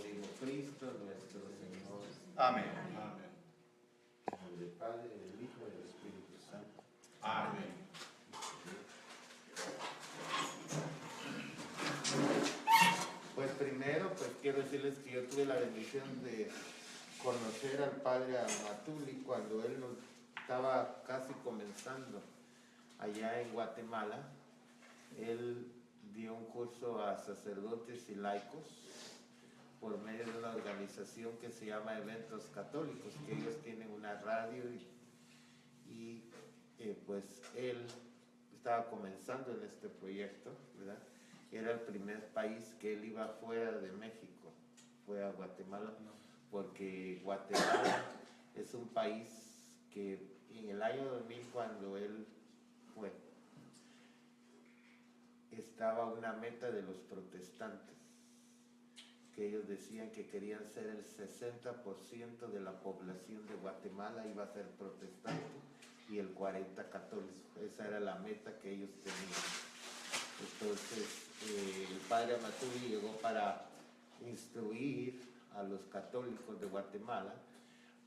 mismo Cristo, nuestro Señor. Amén. Amén. En nombre del Padre, del Hijo y del Espíritu Santo. Amén. Pues primero, pues quiero decirles que yo tuve la bendición de conocer al padre Amatuli cuando él estaba casi comenzando allá en Guatemala. Él dio un curso a sacerdotes y laicos por medio de una organización que se llama Eventos Católicos, que ellos tienen una radio y pues él estaba comenzando en este proyecto, ¿verdad? Era el primer país que él iba fuera de México, fue a Guatemala, porque Guatemala es un país que en el año 2000 cuando él fue, estaba una meta de los protestantes, que ellos decían que querían ser el 60% de la población de Guatemala iba a ser protestante y el 40% católico. Esa era la meta que ellos tenían. Entonces, el padre Amatuli llegó para instruir a los católicos de Guatemala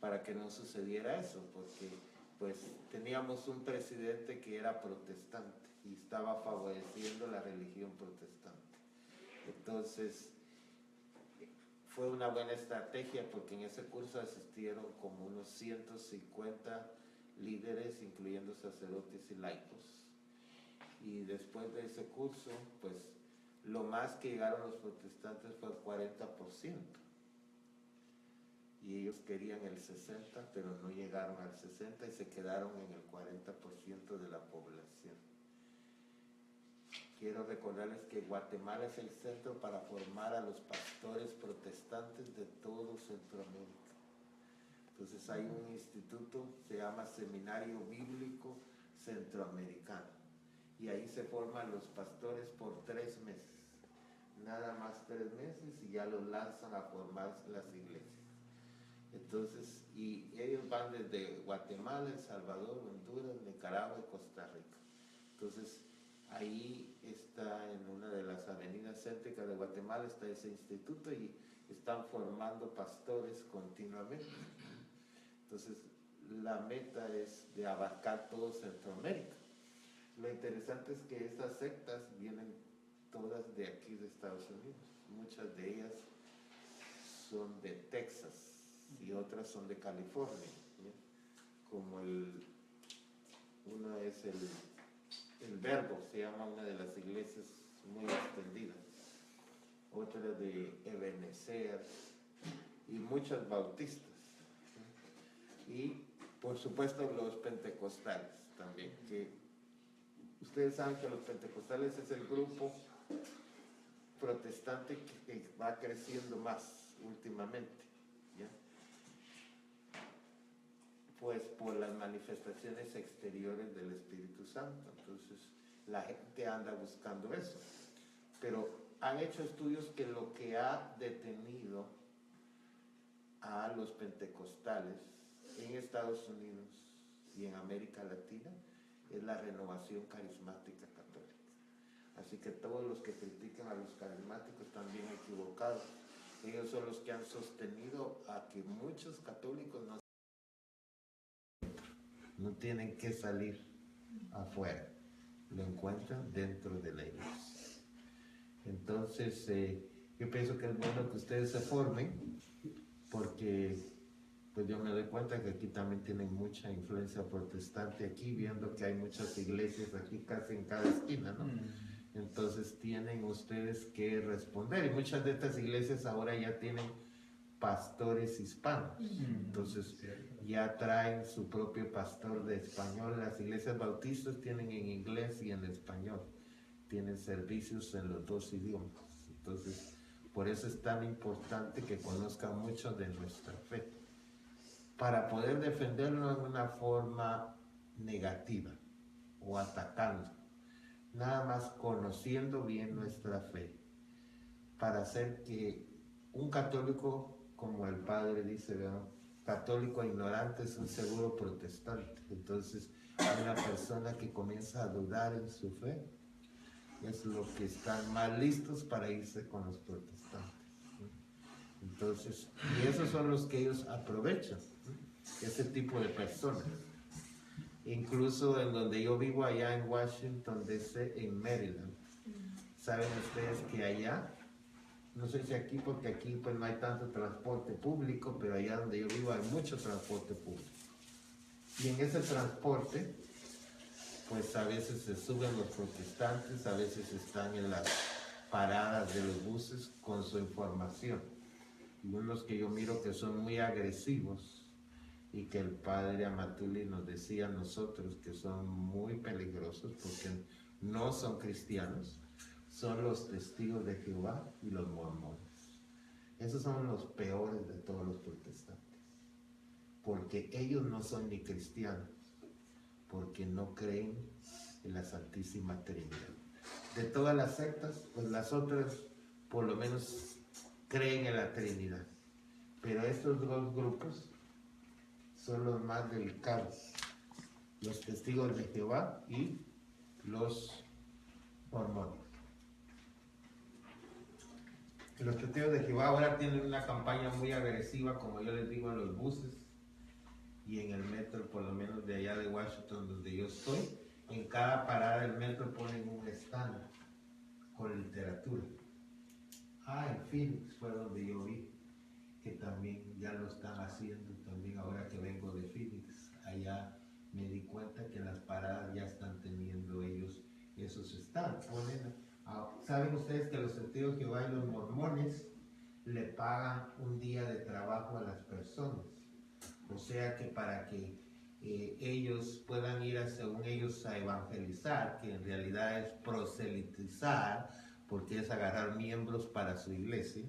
para que no sucediera eso, porque pues teníamos un presidente que era protestante y estaba favoreciendo la religión protestante. Entonces, fue una buena estrategia porque en ese curso asistieron como unos 150 líderes, incluyendo sacerdotes y laicos. Y después de ese curso, pues lo más que llegaron los protestantes fue el 40%. Y ellos querían el 60%, pero no llegaron al 60% y se quedaron en el 40% de la población. Quiero recordarles que Guatemala es el centro para formar a los pastores protestantes de todo Centroamérica. Entonces hay un instituto, se llama Seminario Bíblico Centroamericano. Y ahí se forman los pastores por 3 meses. Nada más 3 meses y ya los lanzan a formar las iglesias. Entonces, y ellos van desde Guatemala, El Salvador, Honduras, Nicaragua y Costa Rica. Entonces, ahí está en una de las avenidas céntricas de Guatemala, está ese instituto y están formando pastores continuamente. Entonces, la meta es de abarcar todo Centroamérica. Lo interesante es que estas sectas vienen todas de aquí de Estados Unidos. Muchas de ellas son de Texas y otras son de California, ¿sí? Como uno es el Verbo, se llama una de las iglesias muy extendidas, otra de Ebenezer y muchas bautistas, ¿sí? Y por supuesto los pentecostales también, que ustedes saben que los pentecostales es el grupo protestante que va creciendo más últimamente, ¿ya? Pues por las manifestaciones exteriores del Espíritu Santo. Entonces la gente anda buscando eso, pero han hecho estudios que lo que ha detenido a los pentecostales en Estados Unidos y en América Latina es la renovación carismática católica. Así que todos los que critican a los carismáticos están bien equivocados. Ellos son los que han sostenido a que muchos católicos no tienen que salir afuera, lo encuentran dentro de la iglesia. Entonces, yo pienso que es bueno que ustedes se formen, porque pues yo me doy cuenta que aquí también tienen mucha influencia protestante, aquí viendo que hay muchas iglesias aquí casi en cada esquina, ¿no? Entonces tienen ustedes que responder, y muchas de estas iglesias ahora ya tienen pastores hispanos, entonces ya traen su propio pastor de español. Las iglesias bautistas tienen en inglés y en español, tienen servicios en los dos idiomas. Entonces por eso es tan importante que conozcan mucho de nuestra fe, para poder defenderlo en una forma negativa o atacando, nada más conociendo bien nuestra fe, para hacer que un católico, como el padre dice, ¿verdad? Católico ignorante es un seguro protestante. Entonces, una persona que comienza a dudar en su fe es lo que están más listos para irse con los protestantes, ¿sí? Entonces, y esos son los que ellos aprovechan, ¿no? Ese tipo de personas. Incluso en donde yo vivo allá en Washington DC, en Maryland, saben ustedes que allá, no sé si aquí, porque aquí pues no hay tanto transporte público, pero allá donde yo vivo hay mucho transporte público. Y en ese transporte, pues a veces se suben los protestantes, a veces están en las paradas de los buses con su información. Y unos que yo miro que son muy agresivos, y que el padre Amatuli nos decía a nosotros que son muy peligrosos porque no son cristianos, son los testigos de Jehová y los mormones. Esos son los peores de todos los protestantes, porque ellos no son ni cristianos, porque no creen en la Santísima Trinidad. De todas las sectas, pues las otras por lo menos creen en la Trinidad, pero estos dos grupos son los más delicados, los testigos de Jehová y los mormones. Los testigos de Jehová ahora tienen una campaña muy agresiva, como yo les digo, en los buses y en el metro, por lo menos de allá de Washington, donde yo estoy. En cada parada del metro ponen un stand con literatura. En Phoenix fue donde yo vi que también ya lo están haciendo, también ahora que vengo de Phoenix, allá me di cuenta que las paradas ya están teniendo ellos esos stands. ¿Saben ustedes que los testigos de Jehová y los mormones le pagan un día de trabajo a las personas? O sea que para que ellos puedan ir según ellos a evangelizar, que en realidad es proselitizar, porque es agarrar miembros para su iglesia.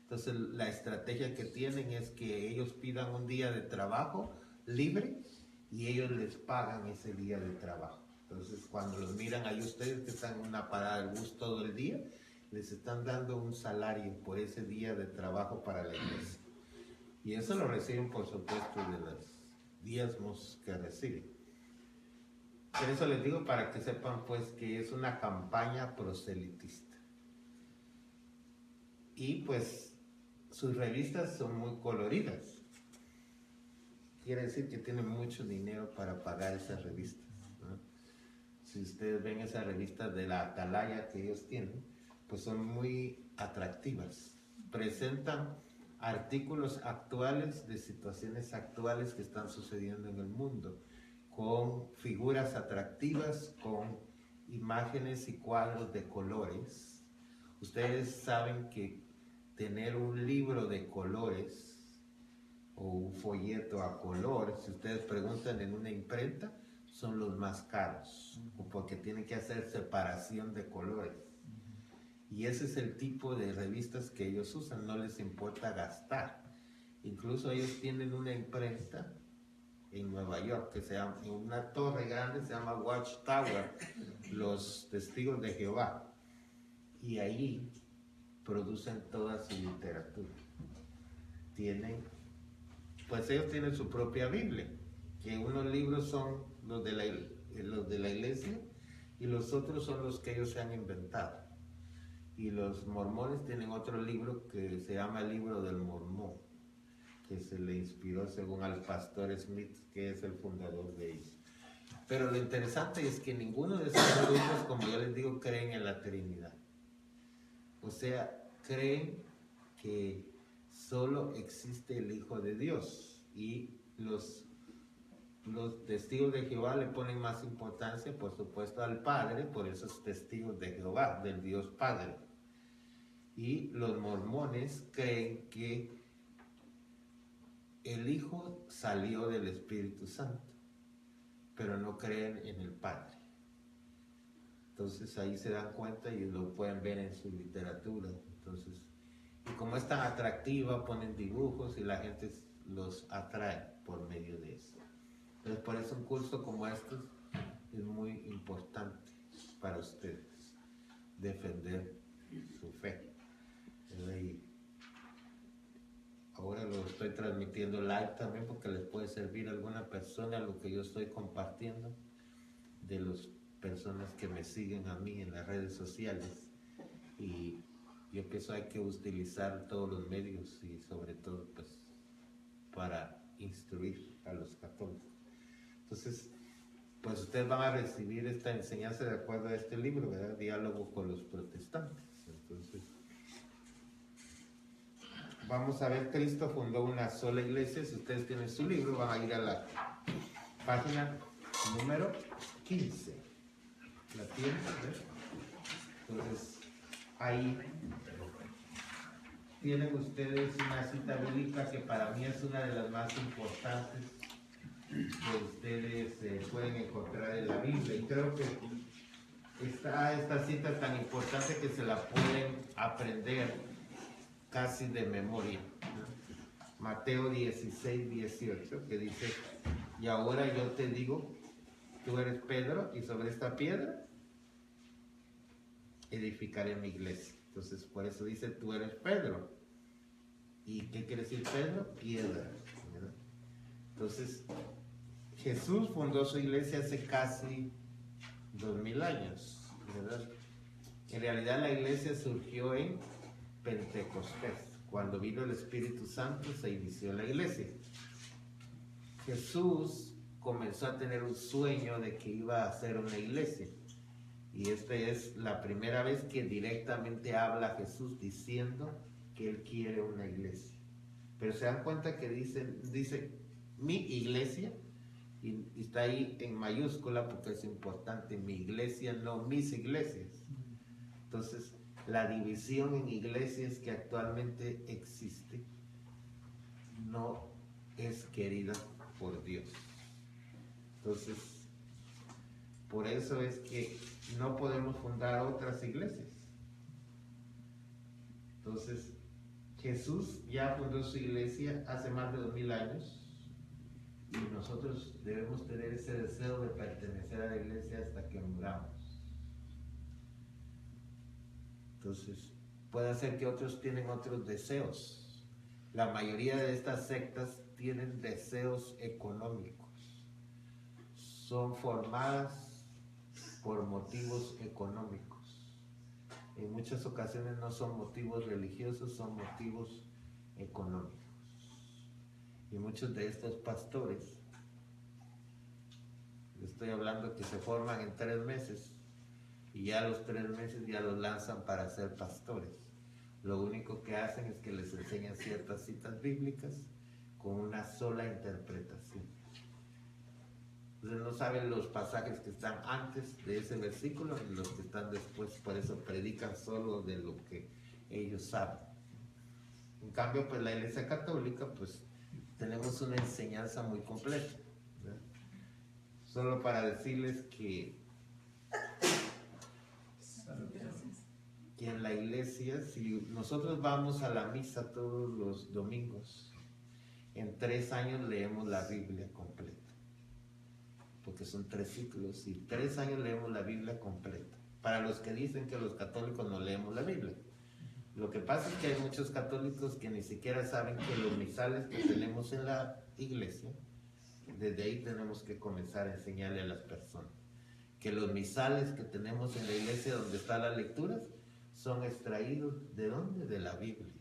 Entonces la estrategia que tienen es que ellos pidan un día de trabajo libre y ellos les pagan ese día de trabajo. Entonces cuando los miran ahí ustedes que están en una parada de bus todo el día, les están dando un salario por ese día de trabajo para la iglesia. Y eso lo reciben por supuesto de los diezmos que reciben. Por eso les digo para que sepan pues que es una campaña proselitista. Y pues sus revistas son muy coloridas. Quiere decir que tienen mucho dinero para pagar esas revistas, ¿no? Si ustedes ven esas revistas de la Atalaya que ellos tienen, pues son muy atractivas. Presentan artículos actuales de situaciones actuales que están sucediendo en el mundo, con figuras atractivas, con imágenes y cuadros de colores. Ustedes saben que tener un libro de colores o un folleto a color, si ustedes preguntan en una imprenta, son los más caros, porque tienen que hacer separación de colores. Y ese es el tipo de revistas que ellos usan, no les importa gastar. Incluso ellos tienen una imprenta en Nueva York, que se llama, en una torre grande, se llama Watchtower, los Testigos de Jehová. Y ahí producen toda su literatura. Pues ellos tienen su propia Biblia, que unos libros son los de la iglesia y los otros son los que ellos se han inventado. Y los mormones tienen otro libro que se llama el Libro del Mormón, que se le inspiró según al pastor Smith, que es el fundador de ellos. Pero lo interesante es que ninguno de esos grupos, como yo les digo, creen en la Trinidad. O sea, creen que solo existe el Hijo de Dios, y los testigos de Jehová le ponen más importancia, por supuesto, al Padre, por esos testigos de Jehová, del Dios Padre. Y los mormones creen que el Hijo salió del Espíritu Santo, pero no creen en el Padre. Entonces ahí se dan cuenta y lo pueden ver en su literatura. Entonces, y como es tan atractiva, ponen dibujos y la gente los atrae por medio de eso. Entonces por eso un curso como estos es muy importante para ustedes, defender su fe. Y ahora lo estoy transmitiendo live también porque les puede servir a alguna persona lo que yo estoy compartiendo, de las personas que me siguen a mí en las redes sociales. Y yo pienso hay que utilizar todos los medios y sobre todo pues para instruir a los católicos. Entonces, pues ustedes van a recibir esta enseñanza de acuerdo a este libro, ¿verdad? Diálogo con los protestantes. Entonces, vamos a ver, Cristo fundó una sola iglesia. Si ustedes tienen su libro, van a ir a la página número 15. ¿La tienen? Entonces, ahí tienen ustedes una cita bíblica que para mí es una de las más importantes que ustedes pueden encontrar en la Biblia. Y creo que esta cita es tan importante que se la pueden aprender casi de memoria, ¿no? Mateo 16, 18, que dice: y ahora yo te digo, tú eres Pedro, y sobre esta piedra edificaré mi iglesia. Entonces, por eso dice, tú eres Pedro. ¿Y qué quiere decir Pedro? Piedra, ¿verdad? Entonces, Jesús fundó su iglesia hace casi 2000 años, ¿verdad? En realidad la iglesia surgió en Pentecostés. Cuando vino el Espíritu Santo se inició la iglesia. Jesús comenzó a tener un sueño de que iba a hacer una iglesia. Y esta es la primera vez que directamente habla Jesús diciendo que Él quiere una iglesia. Pero se dan cuenta que dice mi iglesia, y está ahí en mayúscula porque es importante, mi iglesia, no mis iglesias. Entonces, la división en iglesias que actualmente existe no es querida por Dios. Entonces, por eso es que no podemos fundar otras iglesias. Entonces, Jesús ya fundó su iglesia hace más de 2000 años y nosotros debemos tener ese deseo de pertenecer a la iglesia hasta que muramos. Entonces, puede ser que otros tienen otros deseos. La mayoría de estas sectas tienen deseos económicos. Son formadas por motivos económicos. En muchas ocasiones no son motivos religiosos, son motivos económicos. Y muchos de estos pastores, estoy hablando que se forman en 3 meses, y ya a los 3 meses ya los lanzan para ser pastores. Lo único que hacen es que les enseñan ciertas citas bíblicas con una sola interpretación. Entonces no saben los pasajes que están antes de ese versículo ni los que están después, por eso predican solo de lo que ellos saben. En cambio, pues la Iglesia Católica, pues tenemos una enseñanza muy completa, ¿verdad? Solo para decirles que en la iglesia, si nosotros vamos a la misa todos los domingos, en 3 años leemos la Biblia completa, porque son 3 ciclos, y 3 años leemos la Biblia completa. Para los que dicen que los católicos no leemos la Biblia, lo que pasa es que hay muchos católicos que ni siquiera saben que los misales que tenemos en la iglesia, desde ahí tenemos que comenzar a enseñarle a las personas que los misales que tenemos en la iglesia donde están las lecturas son extraídos ¿de dónde? De la Biblia.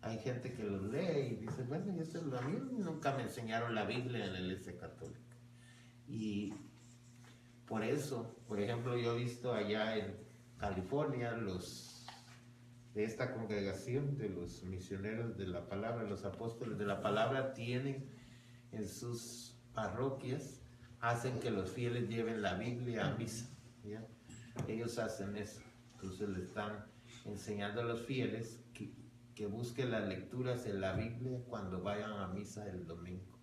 Hay gente que los lee y dice, bueno, a mí nunca me enseñaron la Biblia en la iglesia católica. Y por eso, por ejemplo, yo he visto allá en California de esta congregación de los misioneros de la palabra, los apóstoles de la palabra, tienen en sus parroquias, hacen que los fieles lleven la Biblia a misa, ¿ya? Ellos hacen eso. Entonces le están enseñando a los fieles que busquen las lecturas en la Biblia cuando vayan a misa el domingo.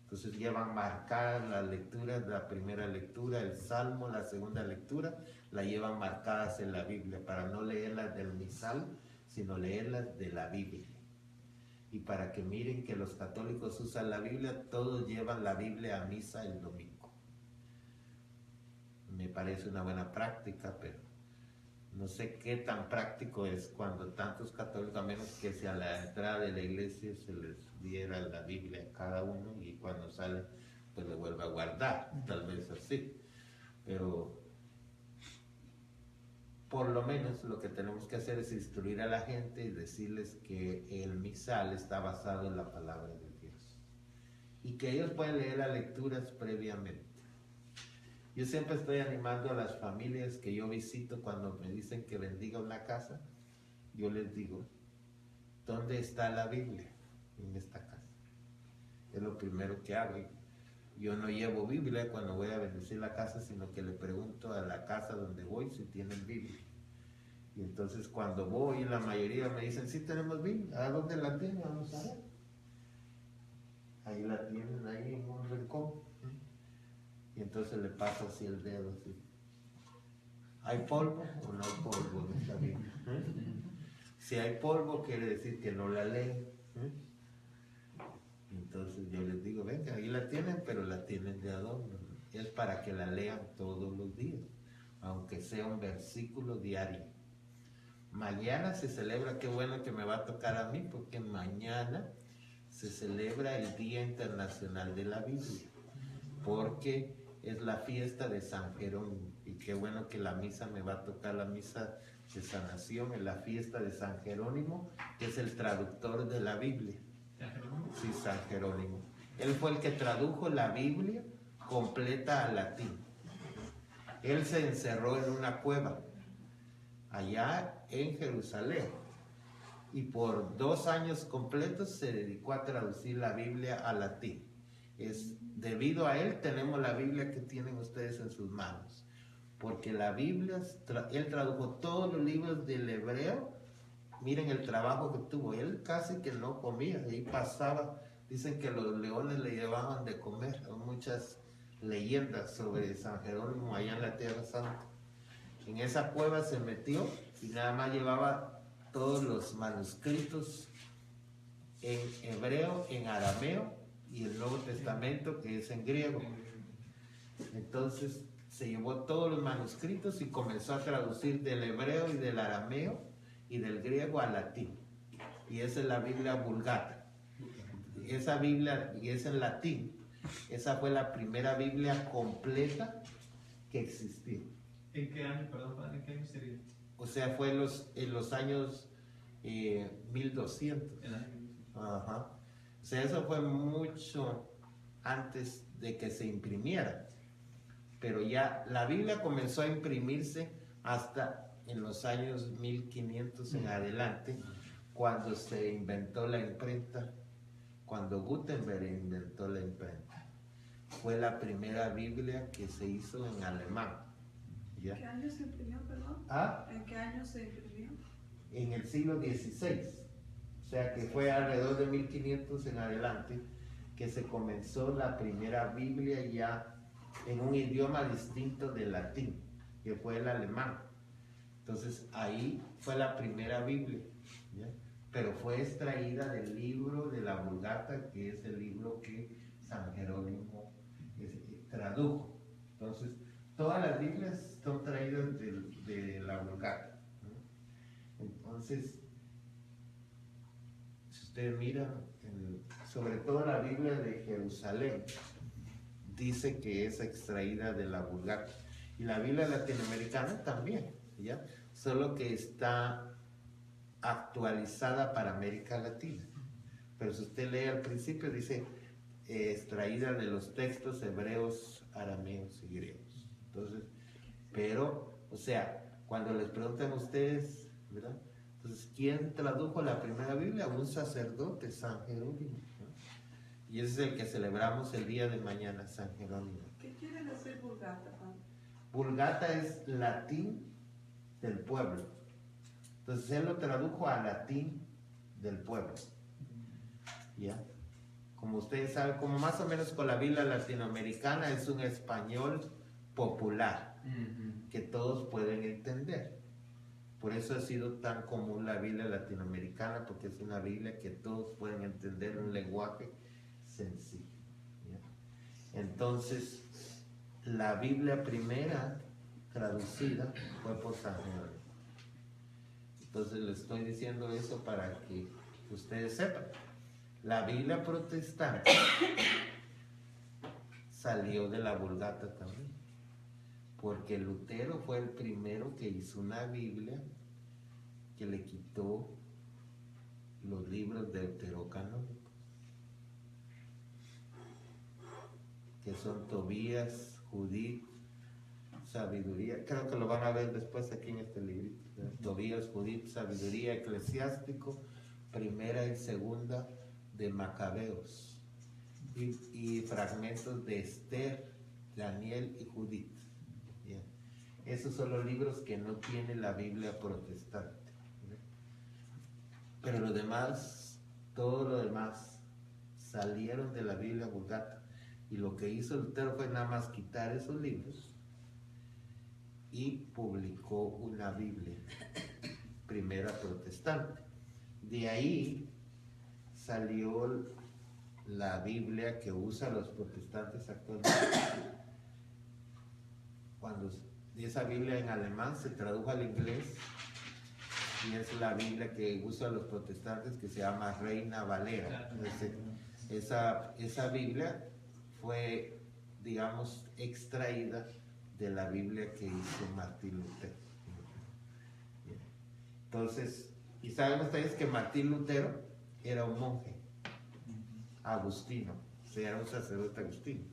Entonces llevan marcadas las lecturas, la primera lectura, el salmo, la segunda lectura, la llevan marcadas en la Biblia para no leerlas del misal, sino leerlas de la Biblia. Y para que miren que los católicos usan la Biblia, todos llevan la Biblia a misa el domingo. Me parece una buena práctica, pero no sé qué tan práctico es cuando tantos católicos, a menos que si a la entrada de la iglesia se les diera la Biblia a cada uno y cuando sale pues le vuelve a guardar, tal vez así. Pero por lo menos lo que tenemos que hacer es instruir a la gente y decirles que el misal está basado en la palabra de Dios y que ellos pueden leer las lecturas previamente. Yo siempre estoy animando a las familias que yo visito cuando me dicen que bendiga una casa. Yo les digo, ¿dónde está la Biblia en esta casa? Es lo primero que hago. Yo no llevo Biblia cuando voy a bendecir la casa, sino que le pregunto a la casa donde voy si tienen Biblia. Y entonces cuando voy, la mayoría me dicen, sí tenemos Biblia. ¿A dónde la tienen? Vamos a ver. Ahí la tienen, ahí en un rincón. Y entonces le paso así el dedo, así. ¿Hay polvo o no hay polvo en esta Biblia? Si hay polvo, quiere decir que no la leen. Entonces yo les digo, venga, ahí la tienen, pero la tienen de adorno. Es para que la lean todos los días, aunque sea un versículo diario. Mañana se celebra, qué bueno que me va a tocar a mí, porque mañana se celebra el Día Internacional de la Biblia, porque es la fiesta de San Jerónimo. Y qué bueno que la misa me va a tocar, la misa de sanación, en la fiesta de San Jerónimo, que es el traductor de la Biblia. Sí, San Jerónimo. Él fue el que tradujo la Biblia completa al latín. Él se encerró en una cueva allá en Jerusalén y por 2 años completos se dedicó a traducir la Biblia al latín. Debido a él tenemos la Biblia que tienen ustedes en sus manos, porque la Biblia, él tradujo todos los libros del hebreo. Miren el trabajo que tuvo, él casi que no comía, ahí pasaba, dicen que los leones le llevaban de comer. Hay muchas leyendas sobre San Jerónimo allá en la Tierra Santa. En esa cueva se metió y nada más llevaba todos los manuscritos en hebreo, en arameo y el Nuevo Testamento, que es en griego. Entonces se llevó todos los manuscritos y comenzó a traducir del hebreo y del arameo y del griego al latín. Y esa es la Biblia Vulgata. Esa Biblia, y es en latín, esa fue la primera Biblia completa que existió. ¿En qué año, perdón, padre, en qué año sería? O sea, fue en los años 1200. El año 1200. Ajá. O sea, eso fue mucho antes de que se imprimiera. Pero ya la Biblia comenzó a imprimirse hasta en los años 1500 en adelante, cuando se inventó la imprenta, cuando Gutenberg inventó la imprenta. Fue la primera Biblia que se hizo en alemán. ¿Ya? ¿En qué año se imprimió, perdón? ¿Ah? ¿En qué año se imprimió? En el siglo XVI. O sea que fue alrededor de 1500 en adelante que se comenzó la primera Biblia ya en un idioma distinto del latín, que fue el alemán. Entonces ahí fue la primera Biblia, ¿ya? Pero fue extraída del libro de la Vulgata, que es el libro que San Jerónimo tradujo. Entonces todas las Biblias son traídas de la Vulgata, ¿no? Entonces, si ustedes miran, sobre todo la Biblia de Jerusalén, dice que es extraída de la Vulgata. Y la Biblia latinoamericana también, ¿ya? Solo que está actualizada para América Latina. Pero si usted lee al principio, dice extraída de los textos hebreos, arameos y griegos. Entonces, pero, o sea, cuando les preguntan a ustedes, ¿verdad? Entonces, ¿quién tradujo la primera Biblia? Un sacerdote, San Jerónimo, ¿no? Y ese es el que celebramos el día de mañana, San Jerónimo. ¿Qué quiere decir Vulgata, padre? Vulgata es latín del pueblo. Entonces él lo tradujo a latín del pueblo. ¿Ya? Como ustedes saben, como más o menos con la Biblia latinoamericana, es un español popular que todos pueden entender. Por eso ha sido tan común la Biblia latinoamericana, porque es una Biblia que todos pueden entender, un lenguaje sencillo, ¿ya? Entonces, la Biblia primera traducida fue por San Jerónimo. Entonces les estoy diciendo eso para que ustedes sepan. La Biblia protestante salió de la Vulgata también, porque Lutero fue el primero que hizo una Biblia que le quitó los libros deuterocanónicos, que son Tobías, Judith, Sabiduría. Creo que lo van a ver después aquí en este librito. Tobías, Judith, Sabiduría, Eclesiástico, primera y segunda de Macabeos, y fragmentos de Esther, Daniel y Judith. Bien. Esos son los libros que no tiene la Biblia protestante. Pero lo demás, todo lo demás, salieron de la Biblia Vulgata. Y lo que hizo Lutero fue nada más quitar esos libros y publicó una Biblia, primera protestante. De ahí salió la Biblia que usan los protestantes actualmente. Cuando esa Biblia en alemán se tradujo al inglés, y es la Biblia que usan los protestantes, que se llama Reina Valera. Esa Biblia fue, digamos, extraída de la Biblia que hizo Martín Lutero. Entonces, y saben ustedes que Martín Lutero era un monje agustino, o sea, era un sacerdote agustino.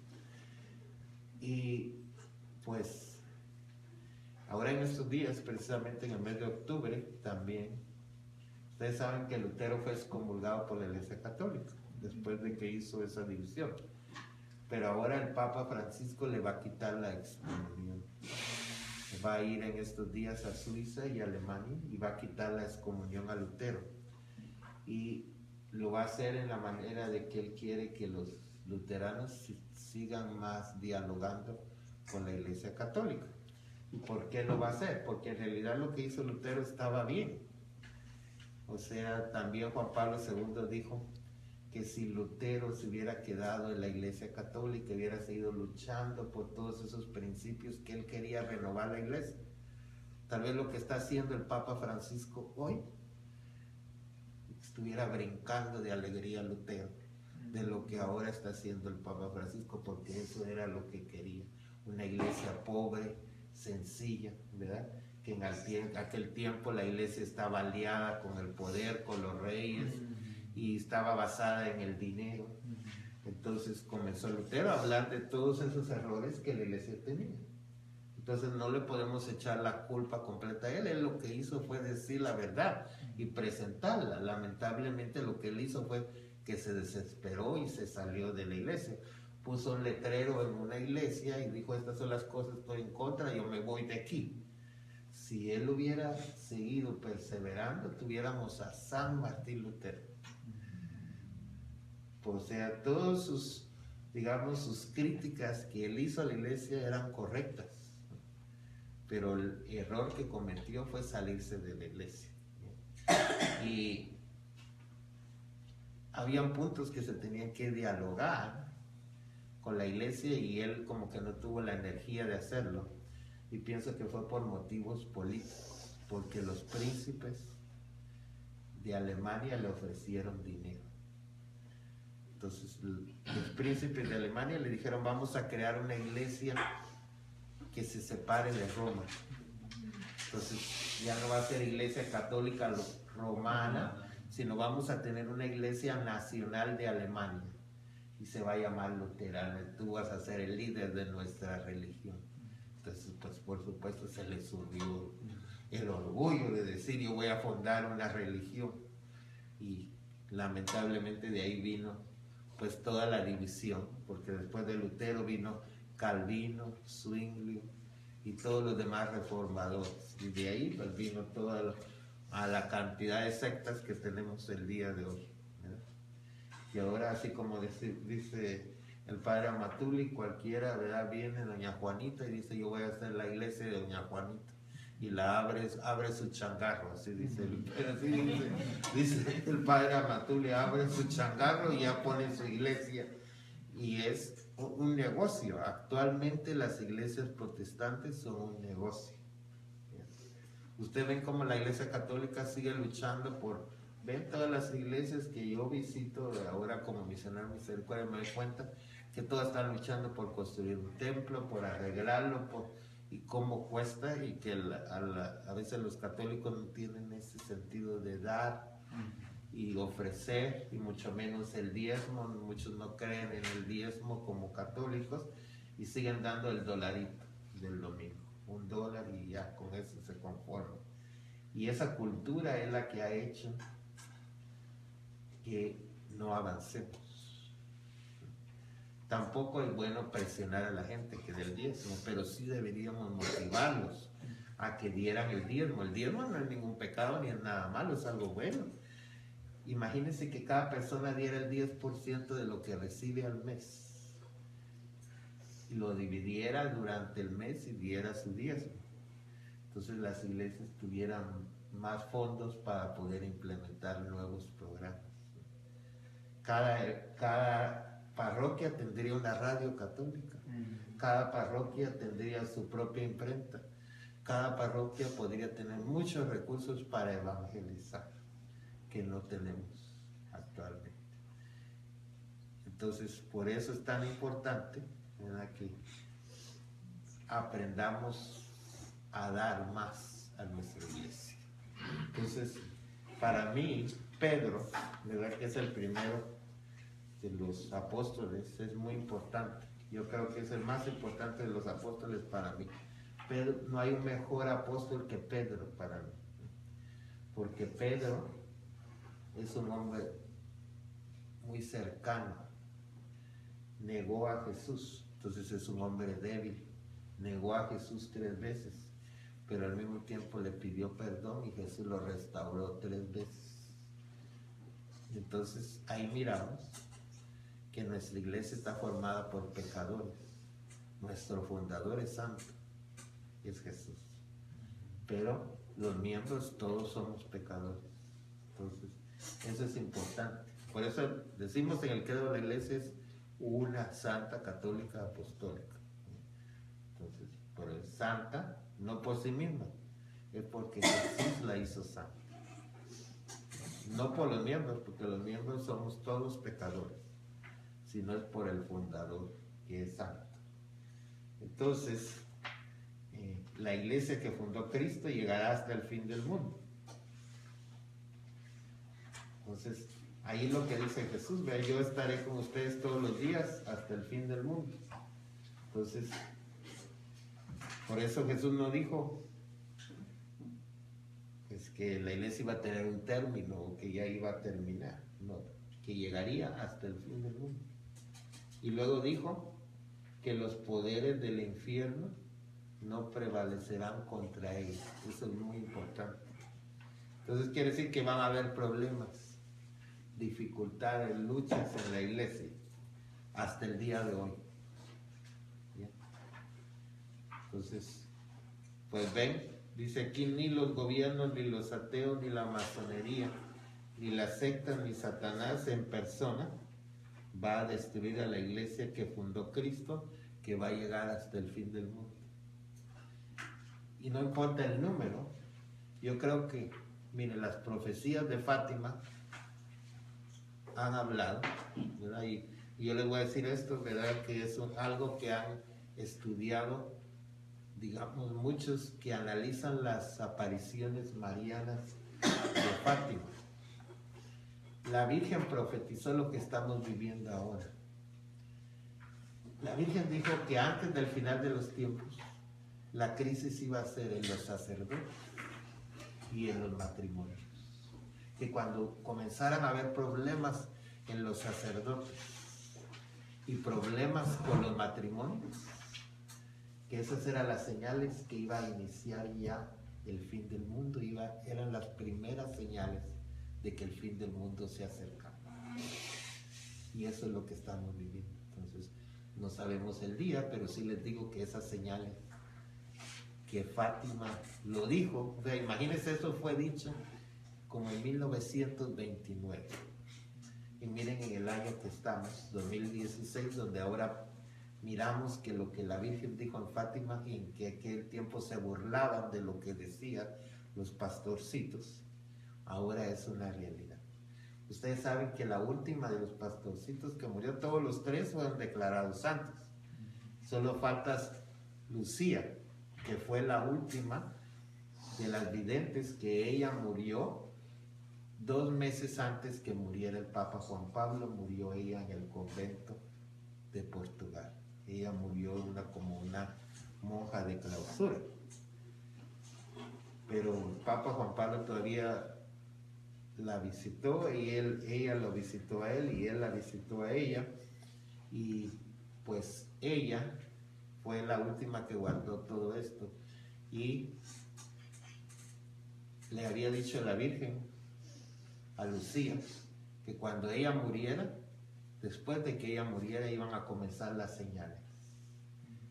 Y pues ahora en estos días, precisamente en el mes de octubre, también, ustedes saben que Lutero fue excomulgado por la Iglesia Católica después de que hizo esa división. Pero ahora el Papa Francisco le va a quitar la excomunión. Va a ir en estos días a Suiza y Alemania y va a quitar la excomunión a Lutero. Y lo va a hacer en la manera de que él quiere que los luteranos sigan más dialogando con la Iglesia Católica. ¿Y por qué lo va a hacer? Porque en realidad lo que hizo Lutero estaba bien. O sea, también Juan Pablo II dijo que si Lutero se hubiera quedado en la Iglesia Católica, hubiera seguido luchando por todos esos principios que él quería renovar la Iglesia. Tal vez lo que está haciendo el Papa Francisco hoy estuviera brincando de alegría Lutero de lo que ahora está haciendo el Papa Francisco, porque eso era lo que quería, una iglesia pobre, sencilla, ¿verdad? Que en aquel tiempo la iglesia estaba aliada con el poder, con los reyes, y estaba basada en el dinero. Entonces comenzó Lutero a hablar de todos esos errores que la iglesia tenía. Entonces no le podemos echar la culpa completa a él. Él lo que hizo fue decir la verdad y presentarla. Lamentablemente lo que él hizo fue que se desesperó y se salió de la iglesia. Puso un letrero en una iglesia y dijo: estas son las cosas, estoy en contra, yo me voy de aquí. Si él hubiera seguido perseverando, tuviéramos a San Martín Lutero. O sea, todos sus, digamos, sus críticas que él hizo a la iglesia eran correctas, pero el error que cometió fue salirse de la iglesia. Y habían puntos que se tenían que dialogar con la iglesia y él como que no tuvo la energía de hacerlo, y pienso que fue por motivos políticos, porque los príncipes de Alemania le ofrecieron dinero. Entonces los príncipes de Alemania le dijeron: vamos a crear una iglesia que se separe de Roma. Entonces ya no va a ser iglesia católica romana, sino vamos a tener una iglesia nacional de Alemania y se va a llamar luterana. Tú vas a ser el líder de nuestra religión. Entonces, pues por supuesto se le subió el orgullo de decir: yo voy a fundar una religión. Y lamentablemente de ahí vino pues toda la división, porque después de Lutero vino Calvino, Zwingli y todos los demás reformadores, y de ahí pues vino toda la cantidad de sectas que tenemos el día de hoy, ¿verdad? Y ahora, así como dice el padre Amatuli, cualquiera, ¿verdad?, viene doña Juanita y dice: yo voy a hacer la iglesia de doña Juanita, y la abre su changarro, así dice dice el padre Amatuli, abre su changarro y ya pone su iglesia, y es un negocio. Actualmente las iglesias protestantes son un negocio. Ustedes ven cómo la iglesia católica sigue luchando ven todas las iglesias que yo visito ahora como misionero misericordia, me doy cuenta que todas están luchando por construir un templo, por arreglarlo, y cómo cuesta, y que a veces los católicos no tienen ese sentido de dar y ofrecer, y mucho menos el diezmo. Muchos no creen en el diezmo como católicos y siguen dando el dolarito del domingo, $1, y ya con eso se conforman. Y esa cultura es la que ha hecho que no avancemos. Tampoco es bueno presionar a la gente que dé el diezmo, pero sí deberíamos motivarlos a que dieran el diezmo. El diezmo no es ningún pecado ni es nada malo, es algo bueno. Imagínense que cada persona diera el 10% de lo que recibe al mes y lo dividiera durante el mes y diera su diezmo. Entonces las iglesias tuvieran más fondos para poder implementar nuevos programas. Cada parroquia tendría una radio católica, cada parroquia tendría su propia imprenta, cada parroquia podría tener muchos recursos para evangelizar, que no tenemos actualmente. Entonces, por eso es tan importante, ¿verdad?, que aprendamos a dar más a nuestra iglesia. Entonces, para mí, Pedro, ¿verdad?, que es el primero de los apóstoles, es muy importante. Yo creo que es el más importante de los apóstoles para mí. Pedro, no hay un mejor apóstol que Pedro para mí, porque Pedro es un hombre muy cercano, negó a Jesús, entonces es un hombre débil, negó a Jesús 3 veces, pero al mismo tiempo le pidió perdón y Jesús lo restauró 3 veces. Entonces ahí miramos que nuestra iglesia está formada por pecadores. Nuestro fundador es santo, es Jesús, pero los miembros todos somos pecadores. Entonces eso es importante. Por eso decimos en el credo de la iglesia es una santa, católica, apostólica. Entonces, por el santa, no por sí misma, es porque Jesús la hizo santa. No por los miembros, porque los miembros somos todos pecadores, sino es por el fundador, que es santo. Entonces, la iglesia que fundó Cristo llegará hasta el fin del mundo. Entonces, ahí lo que dice Jesús, vea, yo estaré con ustedes todos los días hasta el fin del mundo. Entonces, por eso Jesús no dijo pues, que la iglesia iba a tener un término o que ya iba a terminar, no, que llegaría hasta el fin del mundo. Y luego dijo que los poderes del infierno no prevalecerán contra ellos. Eso es muy importante. Entonces quiere decir que van a haber problemas, dificultades, luchas en la iglesia hasta el día de hoy. ¿Bien? Entonces, pues ven, dice aquí, ni los gobiernos, ni los ateos, ni la masonería, ni las sectas, ni Satanás en persona va a destruir a la iglesia que fundó Cristo, que va a llegar hasta el fin del mundo. Y no importa el número, yo creo que, miren, las profecías de Fátima han hablado, ¿verdad? Y yo les voy a decir esto, ¿verdad?, que es algo que han estudiado, digamos, muchos que analizan las apariciones marianas de Fátima. La Virgen profetizó lo que estamos viviendo ahora. La Virgen dijo que antes del final de los tiempos, la crisis iba a ser en los sacerdotes y en los matrimonios. Que cuando comenzaran a haber problemas en los sacerdotes y problemas con los matrimonios, que esas eran las señales que iba a iniciar ya el fin del mundo, eran las primeras señales de que el fin del mundo se acercaba. Y eso es lo que estamos viviendo. Entonces, no sabemos el día, pero sí les digo que esas señales que Fátima lo dijo, o sea, imagínense, eso fue dicho como en 1929. Y miren en el año que estamos, 2016, donde ahora miramos que lo que la Virgen dijo en Fátima, y en que aquel tiempo se burlaban de lo que decían los pastorcitos, ahora es una realidad. Ustedes saben que la última de los pastorcitos que murió, todos los 3 fueron declarados santos. Solo falta Lucía, que fue la última de las videntes, que ella murió 2 meses antes que muriera el Papa Juan Pablo. Murió ella en el convento de Portugal. Ella murió como una monja de clausura. Pero el Papa Juan Pablo todavía la visitó, y ella lo visitó a él y él la visitó a ella, y pues ella fue la última que guardó todo esto, y le había dicho a la Virgen, a Lucía, que cuando ella muriera, después de que ella muriera, iban a comenzar las señales.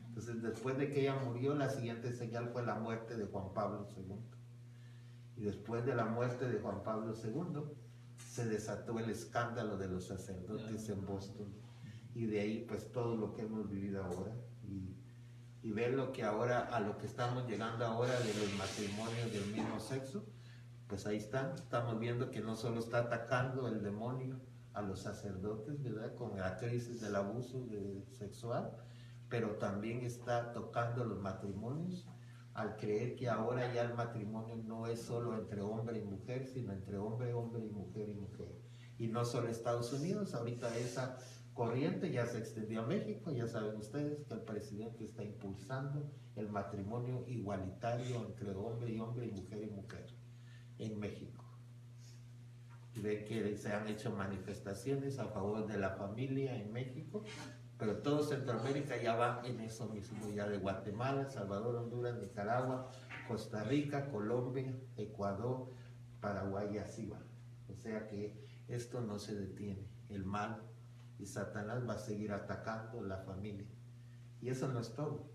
Entonces, después de que ella murió, la siguiente señal fue la muerte de Juan Pablo II. Y después de la muerte de Juan Pablo II, se desató el escándalo de los sacerdotes en Boston. Y de ahí, pues, todo lo que hemos vivido ahora. Y ver lo que ahora, a lo que estamos llegando ahora de los matrimonios del mismo sexo, pues ahí estamos viendo que no solo está atacando el demonio a los sacerdotes, ¿verdad?, con la crisis del abuso sexual, pero también está tocando los matrimonios, al creer que ahora ya el matrimonio no es solo entre hombre y mujer, sino entre hombre, hombre y mujer y mujer. Y no solo Estados Unidos, ahorita esa corriente ya se extendió a México. Ya saben ustedes que el presidente está impulsando el matrimonio igualitario entre hombre y hombre y mujer en México. Y ven que se han hecho manifestaciones a favor de la familia en México, pero todo Centroamérica ya va en eso mismo, ya de Guatemala, Salvador, Honduras, Nicaragua, Costa Rica, Colombia, Ecuador, Paraguay, y así va. O sea que esto no se detiene, el mal y Satanás va a seguir atacando la familia. Y eso no es todo.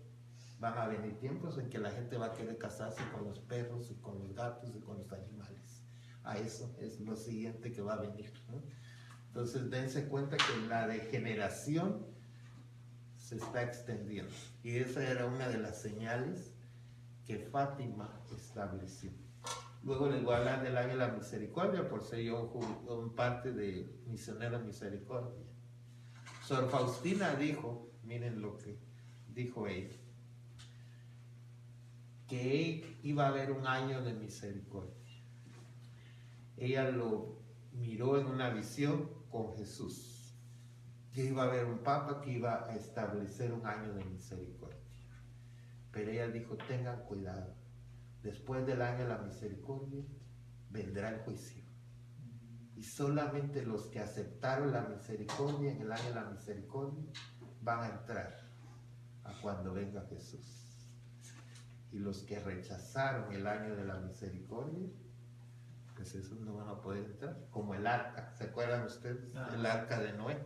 Van a venir tiempos en que la gente va a querer casarse con los perros y con los gatos y con los animales. A eso es lo siguiente que va a venir, ¿no? Entonces dense cuenta que la degeneración se está extendiendo. Y esa era una de las señales que Fátima estableció. Luego les voy a hablar del año de la misericordia, por ser yo un parte de Misionero Misericordia. Sor Faustina dijo, miren lo que dijo ella, que iba a haber un año de misericordia. Ella lo miró en una visión con Jesús, que iba a haber un papa que iba a establecer un año de misericordia. Pero ella dijo, tengan cuidado, después del año de la misericordia vendrá el juicio. Y solamente los que aceptaron la misericordia en el año de la misericordia van a entrar a cuando venga Jesús. Y los que rechazaron el año de la misericordia, pues esos no van a poder entrar. Como el arca, ¿se acuerdan ustedes? El arca de Noé.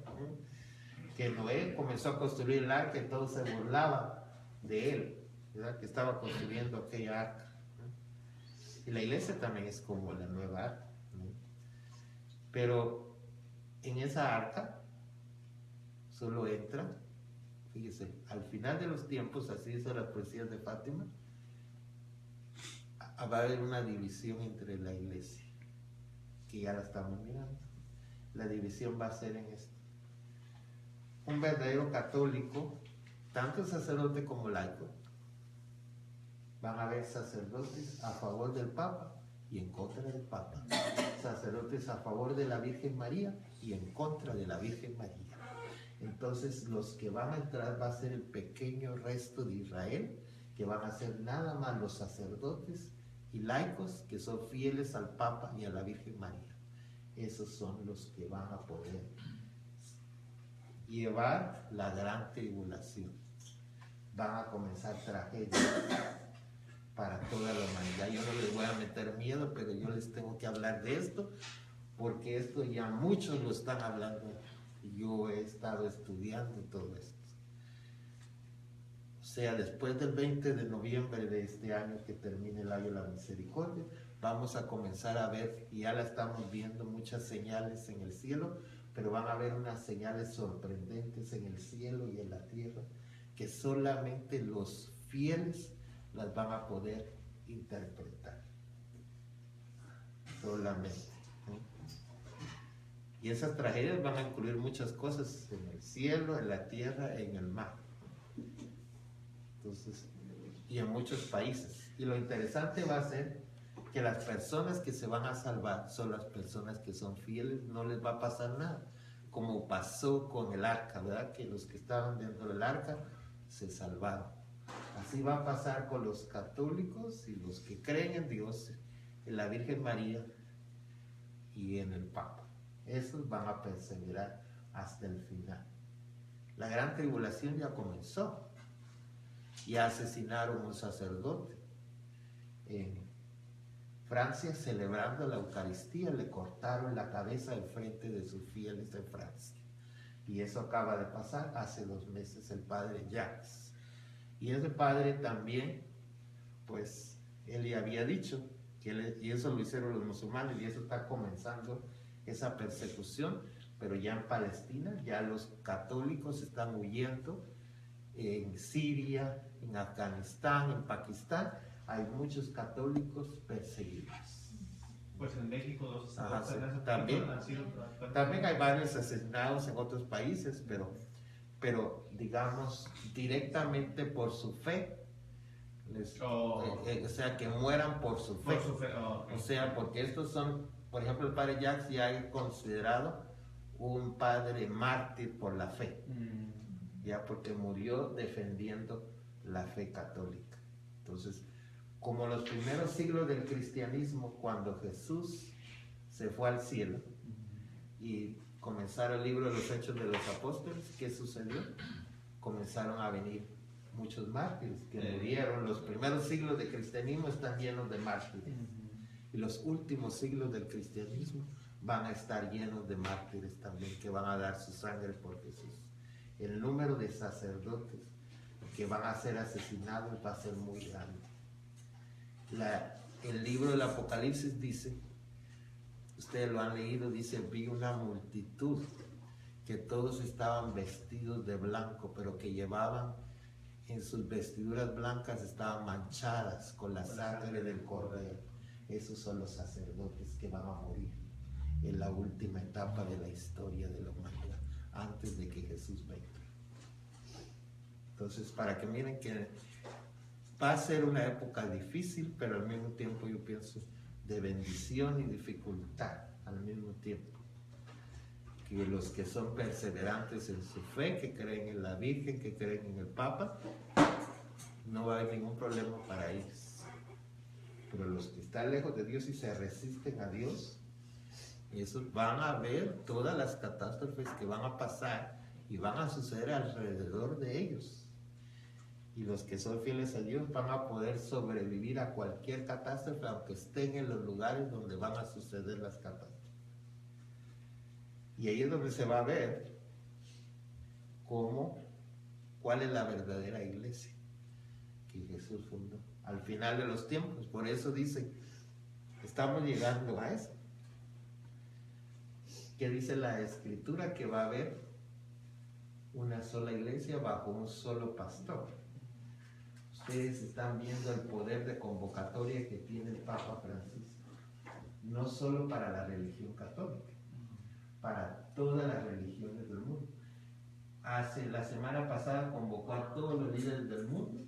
Que Noé comenzó a construir el arca y todos se burlaban de él, ¿verdad?, que estaba construyendo aquella arca. Y la iglesia también es como la nueva arca, ¿no? Pero en esa arca solo entra, fíjese, al final de los tiempos, así dice la profecía de Fátima, va a haber una división entre la iglesia, que ya la estamos mirando. La división va a ser en esto: un verdadero católico, tanto sacerdote como laico, van a haber sacerdotes a favor del Papa y en contra del Papa, sacerdotes a favor de la Virgen María y en contra de la Virgen María. Entonces los que van a entrar va a ser el pequeño resto de Israel, que van a ser nada más los sacerdotes y laicos que son fieles al Papa y a la Virgen María. Esos son los que van a poder llevar la gran tribulación. Van a comenzar tragedias para toda la humanidad. Yo no les voy a meter miedo, pero yo les tengo que hablar de esto, porque esto ya muchos lo están hablando y yo he estado estudiando todo esto. O sea, después del 20 de noviembre de este año, que termine el año de la misericordia, vamos a comenzar a ver, y ya la estamos viendo, muchas señales en el cielo, pero van a haber unas señales sorprendentes en el cielo y en la tierra, que solamente los fieles las van a poder interpretar. Solamente. Y esas tragedias van a incluir muchas cosas en el cielo, en la tierra, en el mar. Entonces, y en muchos países. Y lo interesante va a ser que las personas que se van a salvar son las personas que son fieles, no les va a pasar nada, como pasó con el arca, ¿verdad? Que los que estaban dentro del arca se salvaron. Así va a pasar con los católicos y los que creen en Dios, en la Virgen María y en el Papa. Esos van a perseverar hasta el final. La gran tribulación ya comenzó. Ya asesinaron a un sacerdote. En Francia, celebrando la Eucaristía, le cortaron la cabeza al frente de sus fieles en Francia. Y eso acaba de pasar hace 2 meses, el padre Jacques. Y ese padre también, pues, él ya había dicho, y eso lo hicieron los musulmanes, y eso está comenzando esa persecución, pero ya en Palestina, ya los católicos están huyendo, en Siria, en Afganistán, en Pakistán, hay muchos católicos perseguidos. Pues en México los Ajá, sí, sacerdotes también. han sido... También hay varios asesinados en otros países, pero digamos, directamente por su fe, o sea, que mueran por su fe. Por su fe, ok. O sea, porque estos son, por ejemplo, el padre Jacques ya es considerado un padre mártir por la fe, ya porque murió defendiendo la fe católica. Entonces, como los primeros siglos del cristianismo, cuando Jesús se fue al cielo y comenzaron el libro de los Hechos de los Apóstoles, ¿qué sucedió? Comenzaron a venir muchos mártires que murieron. Los primeros siglos del cristianismo están llenos de mártires. Y los últimos siglos del cristianismo van a estar llenos de mártires también, que van a dar su sangre por Jesús. El número de sacerdotes que van a ser asesinados va a ser muy grande. El libro del Apocalipsis dice, ustedes lo han leído, dice, vi una multitud que todos estaban vestidos de blanco, pero que llevaban en sus vestiduras blancas, estaban manchadas con la sangre del Cordero. Esos son los sacerdotes que van a morir en la última etapa de la historia de la humanidad, antes de que Jesús venga. Entonces, para que miren que va a ser una época difícil, pero al mismo tiempo yo pienso de bendición y dificultad al mismo tiempo. Que los que son perseverantes en su fe, que creen en la Virgen, que creen en el Papa, no va a haber ningún problema para ellos. Pero los que están lejos de Dios y se resisten a Dios, esos van a ver todas las catástrofes que van a pasar y van a suceder alrededor de ellos. Y los que son fieles a Dios van a poder sobrevivir a cualquier catástrofe, aunque estén en los lugares donde van a suceder las catástrofes. Y ahí es donde se va a ver cuál es la verdadera iglesia que Jesús fundó al final de los tiempos. Por eso dice, estamos llegando a eso. ¿Qué dice la Escritura? Que va a haber una sola iglesia bajo un solo pastor. Ustedes están viendo el poder de convocatoria que tiene el Papa Francisco, no solo para la religión católica, para todas las religiones del mundo. La semana pasada convocó a todos los líderes del mundo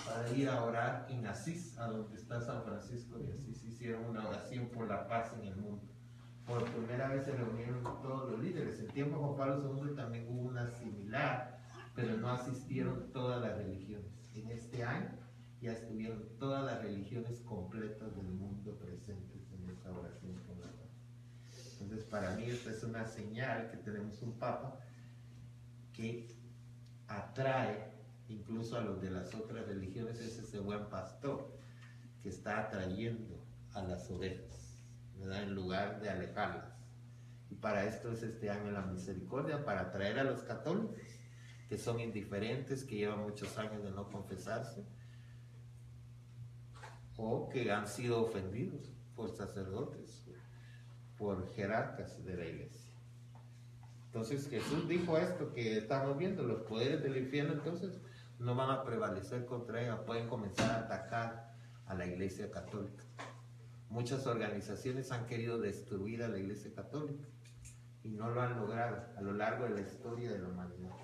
para ir a orar en Asís, a donde está San Francisco de Asís. Hicieron una oración por la paz en el mundo. Por primera vez se reunieron todos los líderes. En tiempo de Juan Pablo II también hubo una similar, pero no asistieron todas las religiones. En este año ya estuvieron todas las religiones completas del mundo presentes en esa oración por la paz. Entonces, para mí esta es una señal que tenemos un Papa que atrae incluso a los de las otras religiones. Es ese buen pastor que está atrayendo a las ovejas, ¿verdad? En lugar de alejarlas. Y para esto es este año la misericordia, para atraer a los católicos que son indiferentes, que llevan muchos años de no confesarse, o que han sido ofendidos por sacerdotes, por jerarcas de la iglesia. Entonces Jesús dijo esto que estamos viendo, los poderes del infierno entonces no van a prevalecer contra ella, pueden comenzar a atacar a la iglesia católica. Muchas organizaciones han querido destruir a la iglesia católica y no lo han logrado a lo largo de la historia de la humanidad,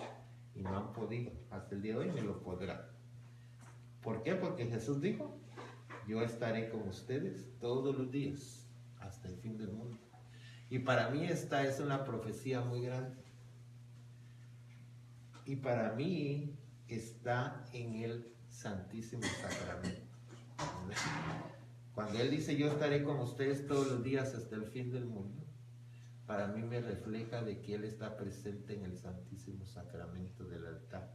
y no han podido, hasta el día de hoy ni lo podrán. ¿Por qué? Porque Jesús dijo, yo estaré con ustedes todos los días hasta el fin del mundo. Y para mí esta es una profecía muy grande. Y para mí está en el Santísimo Sacramento. Cuando Él dice, yo estaré con ustedes todos los días hasta el fin del mundo, para mí me refleja de que Él está presente en el Santísimo Sacramento del altar.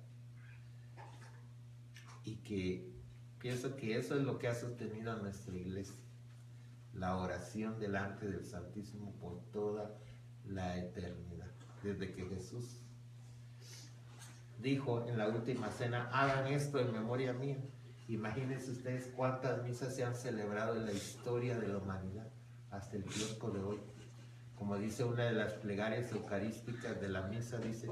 Y que pienso que eso es lo que ha sostenido a nuestra iglesia, la oración delante del Santísimo por toda la eternidad. Desde que Jesús dijo en la última cena, hagan esto en memoria mía. Imagínense ustedes cuántas misas se han celebrado en la historia de la humanidad hasta el kiosco de hoy. Como dice una de las plegarias eucarísticas de la misa, dice,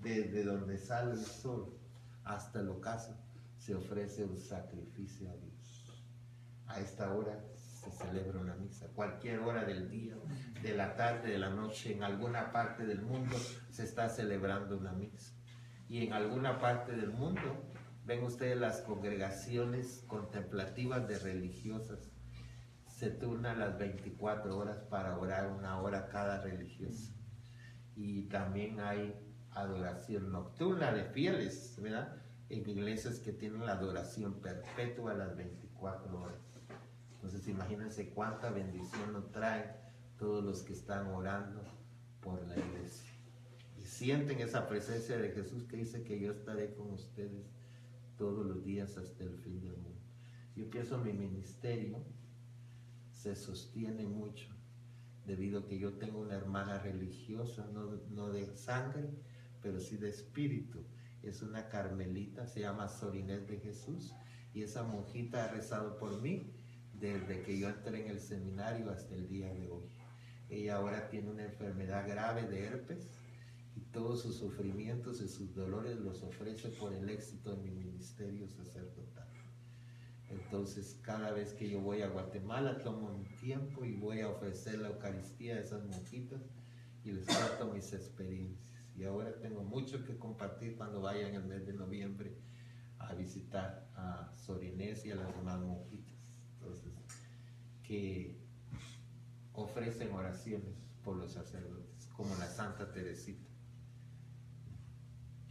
desde donde sale el sol hasta el ocaso se ofrece un sacrificio a Dios. A esta hora se celebra una misa. Cualquier hora del día, de la tarde, de la noche, en alguna parte del mundo se está celebrando una misa. Y en alguna parte del mundo, ven ustedes las congregaciones contemplativas de religiosas, se turnan las 24 horas para orar una hora cada religiosa. Y también hay adoración nocturna de fieles, ¿verdad? En iglesias que tienen la adoración perpetua a las 24 horas. Entonces imagínense cuánta bendición nos traen todos los que están orando por la iglesia. Y sienten esa presencia de Jesús que dice que yo estaré con ustedes todos los días hasta el fin del mundo. Yo pienso mi ministerio se sostiene mucho debido a que yo tengo una hermana religiosa, no de sangre, pero sí de espíritu. Es una carmelita, se llama Sor Inés de Jesús, y esa monjita ha rezado por mí desde que yo entré en el seminario hasta el día de hoy. Ella ahora tiene una enfermedad grave de herpes y todos sus sufrimientos y sus dolores los ofrece por el éxito de mi ministerio sacerdotal. Entonces, cada vez que yo voy a Guatemala, tomo mi tiempo y voy a ofrecer la Eucaristía a esas monjitas y les cuento mis experiencias. Y ahora tengo mucho que compartir cuando vaya en el mes de noviembre a visitar a Sor Inés y a las demás monjitas. Entonces, que ofrecen oraciones por los sacerdotes, como la Santa Teresita,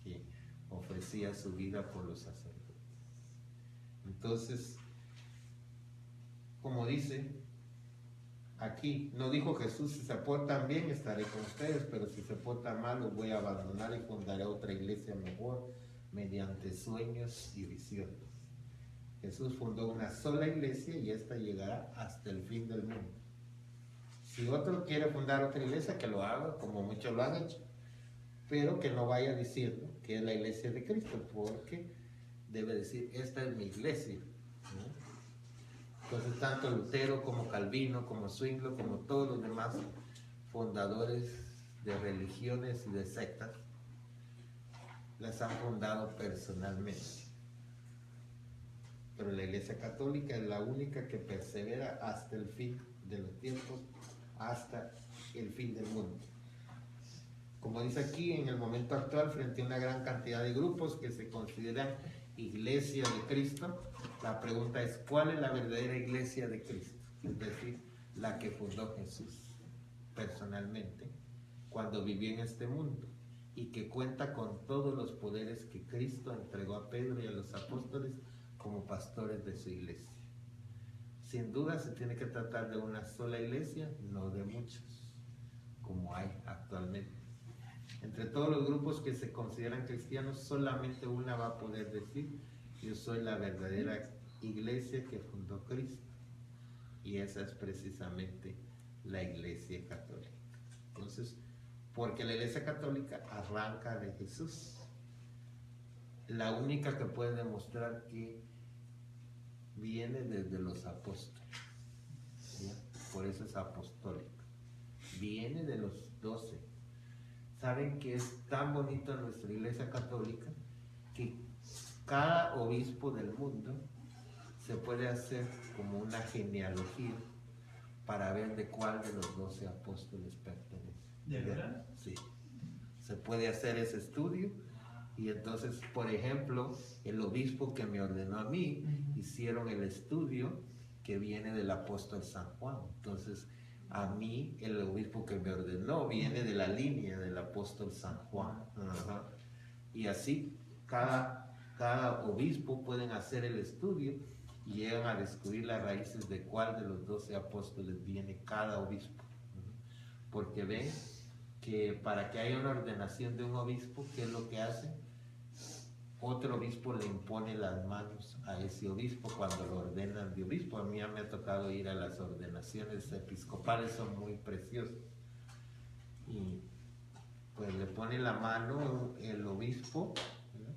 que ofrecía su vida por los sacerdotes. Entonces, como dice aquí, no dijo Jesús, si se portan bien estaré con ustedes, pero si se portan mal los voy a abandonar y fundaré otra iglesia mejor mediante sueños y visiones. Jesús fundó una sola iglesia y esta llegará hasta el fin del mundo. Si otro quiere fundar otra iglesia, que lo haga, como muchos lo han hecho, pero que no vaya diciendo que es la iglesia de Cristo, porque debe decir, esta es mi iglesia, ¿no? Entonces, tanto Lutero como Calvino, como Zwinglio, como todos los demás fundadores de religiones y de sectas, las han fundado personalmente. Pero la Iglesia Católica es la única que persevera hasta el fin de los tiempos, hasta el fin del mundo. Como dice aquí, en el momento actual, frente a una gran cantidad de grupos que se consideran Iglesia de Cristo, la pregunta es, ¿cuál es la verdadera Iglesia de Cristo? Es decir, la que fundó Jesús personalmente cuando vivió en este mundo y que cuenta con todos los poderes que Cristo entregó a Pedro y a los apóstoles como pastores de su iglesia. Sin duda se tiene que tratar de una sola iglesia, no de muchos, como hay actualmente. Entre todos los grupos que se consideran cristianos, solamente una va a poder decir, yo soy la verdadera iglesia que fundó Cristo. Y esa es precisamente la Iglesia Católica. Entonces, porque la Iglesia Católica arranca de Jesús, la única que puede demostrar que viene desde los apóstoles, ¿ya? Por eso es apostólica, viene de los 12. Saben que es tan bonito nuestra Iglesia Católica que cada obispo del mundo se puede hacer como una genealogía para ver de cuál de los 12 apóstoles pertenece. ¿De verdad? Sí. Se puede hacer ese estudio Y entonces, por ejemplo, el obispo que me ordenó a mí, hicieron el estudio que viene del apóstol San Juan. Entonces, a mí, el obispo que me ordenó viene de la línea del apóstol San Juan. Ajá. Y así, cada obispo pueden hacer el estudio y llegan a descubrir las raíces de cuál de los 12 apóstoles viene cada obispo. Porque ven que para que haya una ordenación de un obispo, ¿qué es lo que hace? Otro obispo le impone las manos a ese obispo cuando lo ordenan de obispo. A mí ya me ha tocado ir a las ordenaciones episcopales, son muy preciosas. Y pues le pone la mano el obispo, ¿no?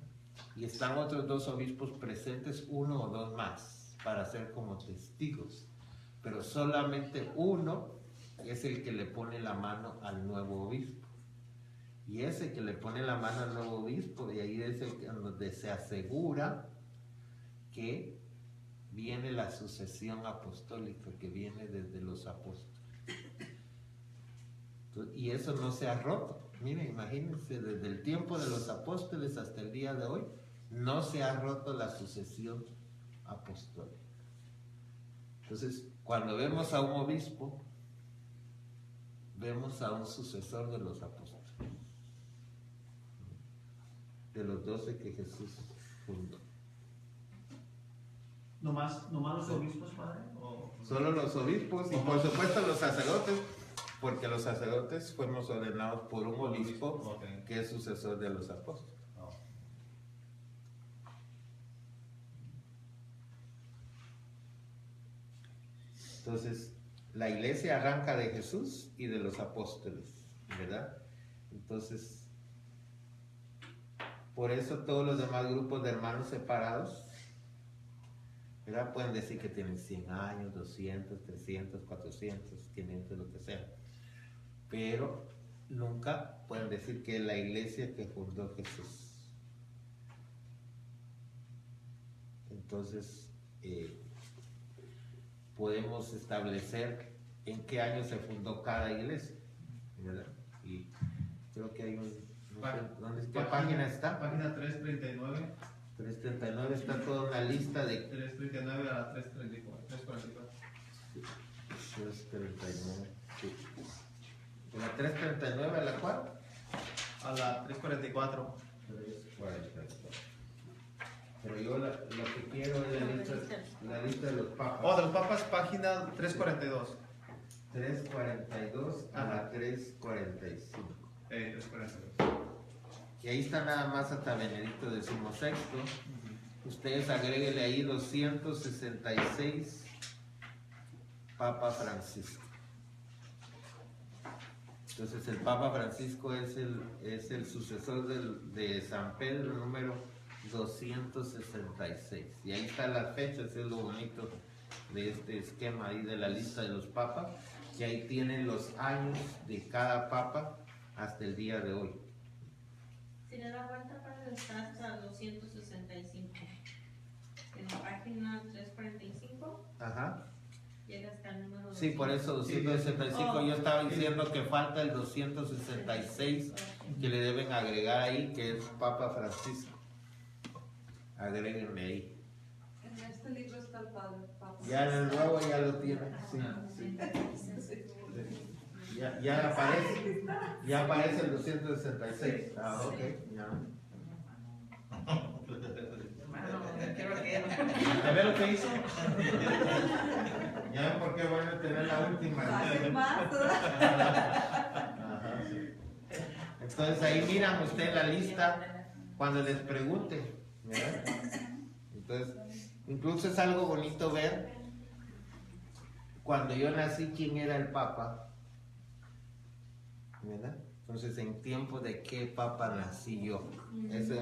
Y están otros 2 obispos presentes, 1 o 2 más, para ser como testigos. Pero solamente uno es el que le pone la mano al nuevo obispo. Y ese que le pone la mano al nuevo obispo, de ahí es el donde se asegura que viene la sucesión apostólica, que viene desde los apóstoles. Y eso no se ha roto. Miren, imagínense, desde el tiempo de los apóstoles hasta el día de hoy, no se ha roto la sucesión apostólica. Entonces, cuando vemos a un obispo, vemos a un sucesor de los apóstoles, de los 12 que Jesús fundó. ¿Nomás los obispos, padre? Solo los obispos y por supuesto los sacerdotes, porque los sacerdotes fuimos ordenados por un obispo que es sucesor de los apóstoles. Entonces, la iglesia arranca de Jesús y de los apóstoles, ¿verdad? Entonces, por eso todos los demás grupos de hermanos separados, ¿verdad? Pueden decir que tienen 100 años, 200, 300, 400, 500, lo que sea. Pero nunca pueden decir que es la iglesia que fundó Jesús. Entonces, podemos establecer en qué año se fundó cada iglesia, ¿verdad? Y creo que hay un... ¿Qué página está? Página 339. 339 está toda una lista de... 339 a la 334. 344. 339, sí. ¿De la 339 a la cuál? A la 344. 344. Pero yo lo que quiero es la lista de los papas. Oh, de los papas, página 342. 342 a la 345. 342. Y ahí está nada más hasta Benedicto XVI. Ustedes agréguenle ahí 266 Papa Francisco. Entonces el Papa Francisco es el sucesor de San Pedro, número 266. Y ahí están las fechas, es lo bonito de este esquema ahí de la lista de los papas, que ahí tienen los años de cada papa hasta el día de hoy. Si le da vuelta para estar hasta 265. En la página 345. Ajá. Llega hasta el número 200. Sí, por eso 265. Yo estaba diciendo que falta el 266 que le deben agregar ahí, que es Papa Francisco. Agréguenle ahí. En este libro está el Padre Papa. Ya en el nuevo ya lo tienen. Sí, sí. Ya aparece el 266. Ah, ok. Ya. ¿Ya ve lo que hizo? Ya ven por qué es bueno tener la última. Hace más, Ajá, sí. Entonces ahí miran ustedes la lista cuando les pregunte, ¿verdad? Entonces, incluso es algo bonito ver cuando yo nací quién era el Papa, ¿verdad? Entonces, en tiempo de qué Papa nací yo. Ese es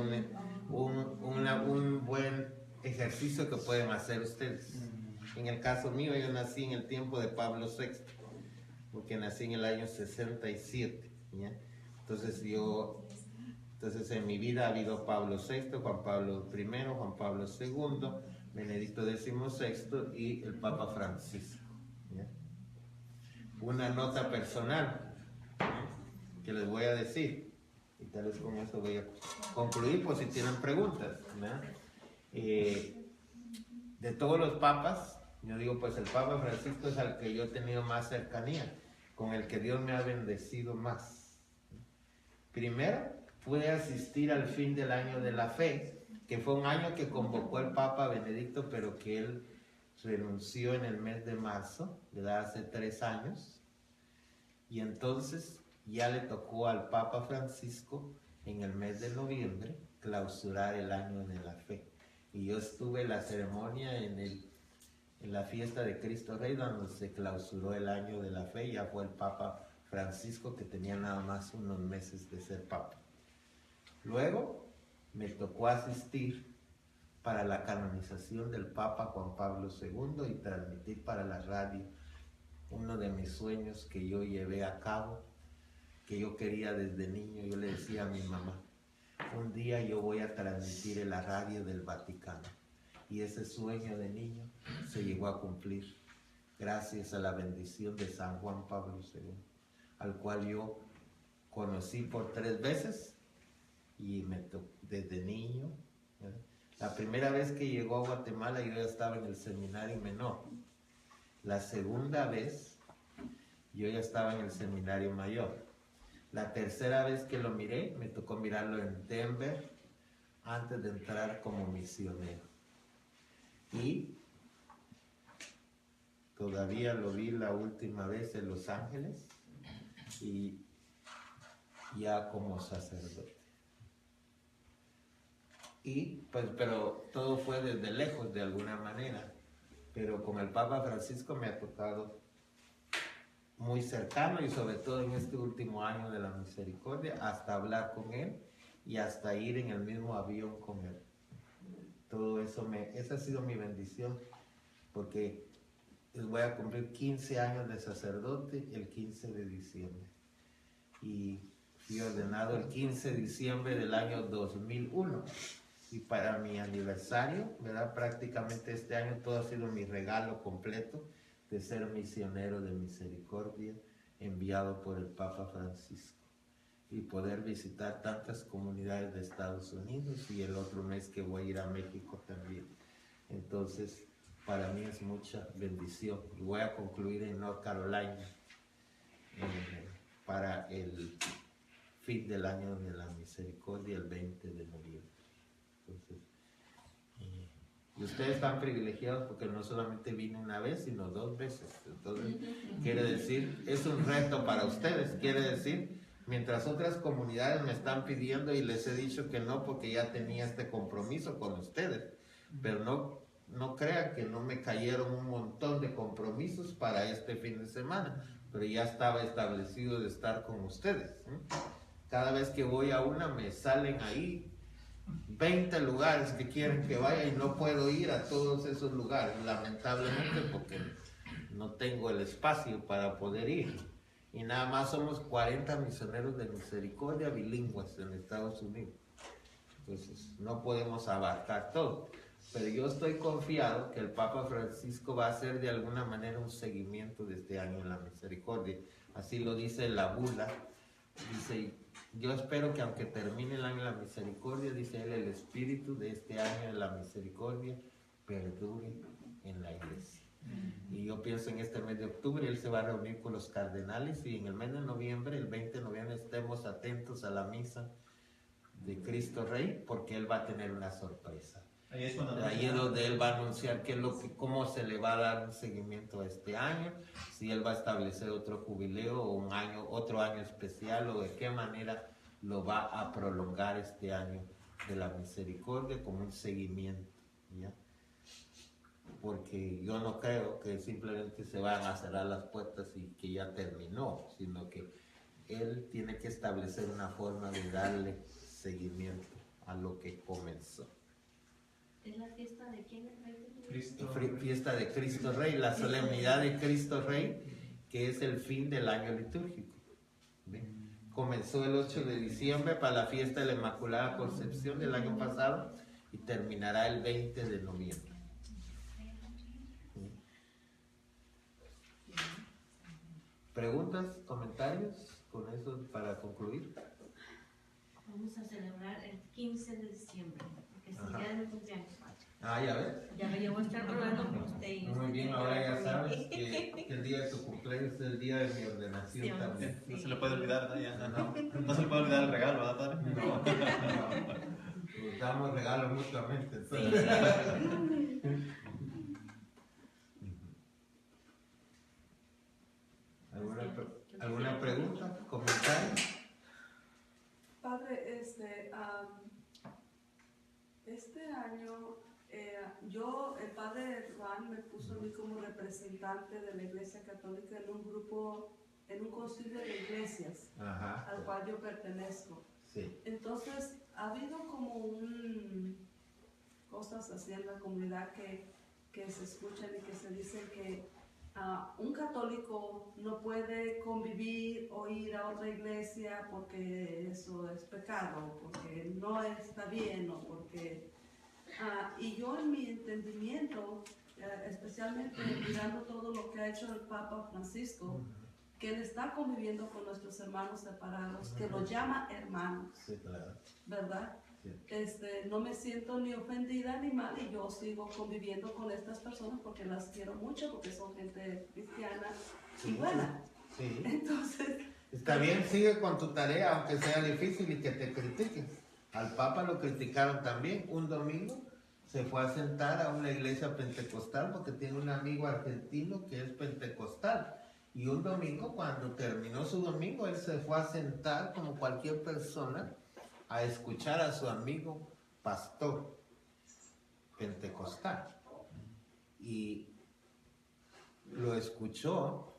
un buen ejercicio que pueden hacer ustedes. En el caso mío, yo nací en el tiempo de Pablo VI, porque nací en el año 67, ¿ya? Entonces en mi vida ha habido Pablo VI, Juan Pablo I, Juan Pablo II, Benedicto XVI y el Papa Francisco, ¿ya? Una nota personal, ¿ya?, que les voy a decir. Y tal vez con eso voy a concluir, por si tienen preguntas, ¿verdad? De todos los papas, yo digo, pues el Papa Francisco es al que yo he tenido más cercanía, con el que Dios me ha bendecido más. Primero, pude asistir al fin del año de la fe, que fue un año que convocó el Papa Benedicto, pero que él renunció en el mes de marzo, ¿verdad? Hace 3 años. Y entonces ya le tocó al Papa Francisco en el mes de noviembre clausurar el año de la fe. Y yo estuve en la ceremonia en la fiesta de Cristo Rey, donde se clausuró el año de la fe. Ya fue el Papa Francisco, que tenía nada más unos meses de ser Papa. Luego me tocó asistir para la canonización del Papa Juan Pablo II y transmitir para la radio uno de mis sueños que yo llevé a cabo, que yo quería desde niño. Yo le decía a mi mamá, un día yo voy a transmitir en la radio del Vaticano. Y ese sueño de niño se llegó a cumplir gracias a la bendición de San Juan Pablo II, al cual yo conocí por 3 veces y desde niño, ¿verdad? La primera vez que llegó a Guatemala yo ya estaba en el seminario menor. La segunda vez yo ya estaba en el seminario mayor. La tercera vez que lo miré, me tocó mirarlo en Denver antes de entrar como misionero. Y todavía lo vi la última vez en Los Ángeles y ya como sacerdote. Y pues, pero todo fue desde lejos de alguna manera. Pero con el Papa Francisco me ha tocado muy cercano, y sobre todo en este último año de la misericordia, hasta hablar con él y hasta ir en el mismo avión con él. Todo eso, esa ha sido mi bendición, porque voy a cumplir 15 años de sacerdote el 15 de diciembre. Y fui ordenado el 15 de diciembre del año 2001. Y para mi aniversario, ¿verdad? Prácticamente este año todo ha sido mi regalo completo de ser misionero de misericordia enviado por el Papa Francisco, y poder visitar tantas comunidades de Estados Unidos, y el otro mes que voy a ir a México también. Entonces, para mí es mucha bendición. Y voy a concluir en North Carolina para el fin del año de la misericordia, el 20 de noviembre. Entonces, y ustedes están privilegiados porque no solamente vine una vez, sino 2 veces. Entonces, quiere decir, es un reto para ustedes. Quiere decir, mientras otras comunidades me están pidiendo y les he dicho que no porque ya tenía este compromiso con ustedes. Pero no crean que no me cayeron un montón de compromisos para este fin de semana. Pero ya estaba establecido de estar con ustedes. Cada vez que voy a una me salen ahí 20 lugares que quieren que vaya, y no puedo ir a todos esos lugares, lamentablemente, porque no tengo el espacio para poder ir. Y nada más somos 40 misioneros de misericordia bilingües en Estados Unidos. Entonces no podemos abarcar todo. Pero yo estoy confiado que el Papa Francisco va a hacer de alguna manera un seguimiento de este año en la misericordia. Así lo dice la bula. Dice, yo espero que aunque termine el año de la misericordia, dice él, el espíritu de este año de la misericordia perdure en la iglesia. Y yo pienso en este mes de octubre, él se va a reunir con los cardenales, y en el mes de noviembre, el 20 de noviembre, estemos atentos a la misa de Cristo Rey, porque él va a tener una sorpresa. Ahí es cuando Ahí es donde él va a anunciar cómo se le va a dar un seguimiento a este año, si él va a establecer otro jubileo o otro año especial, o de qué manera lo va a prolongar este año de la misericordia como un seguimiento, ¿ya? Porque yo no creo que simplemente se vayan a cerrar las puertas y que ya terminó, sino que él tiene que establecer una forma de darle seguimiento a lo que comenzó. ¿Es la fiesta de quién? Cristo. Fiesta de Cristo Rey, la solemnidad de Cristo Rey, que es el fin del año litúrgico. ¿Ven? Comenzó el 8 de diciembre para la fiesta de la Inmaculada Concepción del año pasado y terminará el 20 de noviembre. ¿Preguntas, comentarios con eso para concluir? vamos a celebrar el 15 de diciembre, porque es el Ajá. día de mi cumpleaños. Ah, ya ves. Ya me llevo a estar hablando con usted. Y Muy usted bien, tiene que ahora ver ya conmigo. sabes que el día de tu cumpleaños es el día de mi ordenación Sí, también. No se le puede olvidar, ¿no? Ya, No, no se le puede olvidar el regalo, ¿verdad, padre? no, nos damos regalos mutuamente. Entonces. ¿Alguna pregunta? ¿Comentario? Padre, este año el padre Juan me puso a mí como representante de la Iglesia Católica en un grupo, en un concilio de iglesias Ajá. al cual yo pertenezco. Sí. Entonces, ha habido como cosas así en la comunidad que se escuchan y que se dicen que un católico no puede convivir o ir a otra iglesia porque eso es pecado, porque no está bien o porque... y yo en mi entendimiento, especialmente mirando todo lo que ha hecho el Papa Francisco, que él está conviviendo con nuestros hermanos separados, que los llama hermanos, Sí, claro. ¿verdad? Sí. No me siento ni ofendida ni mal y yo sigo conviviendo con estas personas porque las quiero mucho, porque son gente cristiana y buena. Sí. Entonces, Está bien, sigue con tu tarea, aunque sea difícil y que te critiquen. Al Papa lo criticaron también. Un domingo se fue a sentar a una iglesia pentecostal porque tiene un amigo argentino que es pentecostal. Y un domingo, cuando terminó su domingo, él se fue a sentar como cualquier persona a escuchar a su amigo pastor pentecostal. Y lo escuchó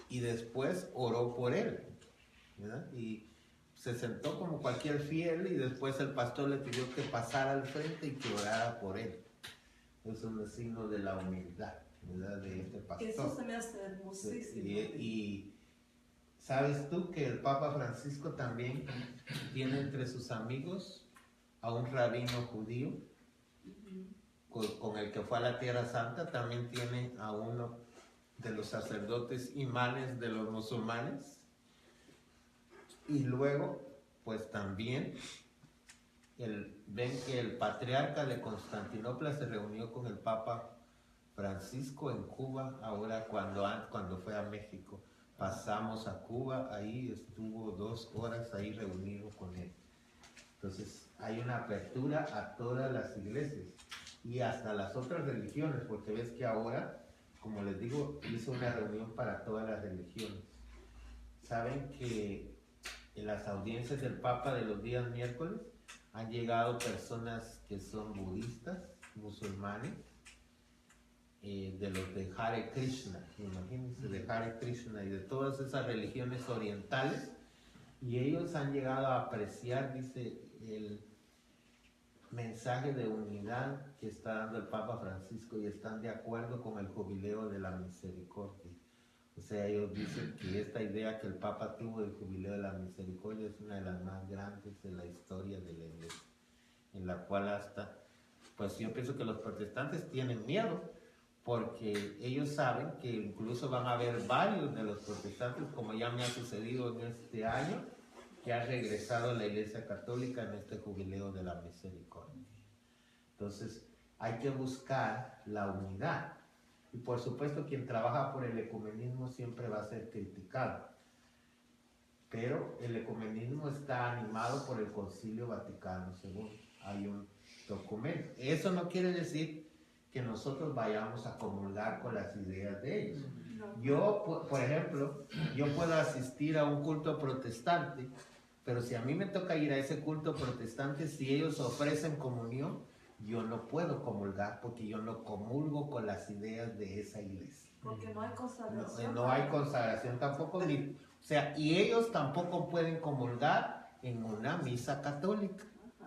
y después oró por él, ¿verdad? Y se sentó como cualquier fiel y después el pastor le pidió que pasara al frente y que orara por él. Es un signo de la humildad, ¿verdad? De este pastor. eso se me hace hermosísimo. Y sabes tú que el Papa Francisco también tiene entre sus amigos a un rabino judío con el que fue a la Tierra Santa. También tiene a uno de los sacerdotes imanes de los musulmanes. Y luego, pues también ven que el patriarca de Constantinopla se reunió con el Papa Francisco en Cuba, ahora cuando fue a México. Pasamos a Cuba, ahí estuvo 2 horas ahí reunido con él. Entonces hay una apertura a todas las iglesias y hasta las otras religiones, porque ves que ahora, como les digo, hizo una reunión para todas las religiones. Saben que en las audiencias del Papa de los días miércoles han llegado personas que son budistas, musulmanes, de los de Hare Krishna, imagínense, de Hare Krishna y de todas esas religiones orientales, y ellos han llegado a apreciar, dice, el mensaje de unidad que está dando el Papa Francisco y están de acuerdo con el jubileo de la misericordia. O sea, ellos dicen que esta idea que el Papa tuvo del jubileo de la misericordia es una de las más grandes de la historia de la Iglesia, en la cual hasta, pues yo pienso que los protestantes tienen miedo, porque ellos saben que incluso van a haber varios de los protestantes, como ya me ha sucedido en este año, que han regresado a la Iglesia Católica en este jubileo de la misericordia. Entonces, hay que buscar la unidad. Y por supuesto, quien trabaja por el ecumenismo siempre va a ser criticado. Pero el ecumenismo está animado por el Concilio Vaticano II. Hay un documento. Eso no quiere decir que nosotros vayamos a comulgar con las ideas de ellos. Yo, por ejemplo, yo puedo asistir a un culto protestante, pero si a mí me toca ir a ese culto protestante, si ellos ofrecen comunión, yo no puedo comulgar porque yo no comulgo con las ideas de esa iglesia. Porque no hay consagración. No hay consagración tampoco, o sea, y ellos tampoco pueden comulgar en una misa católica,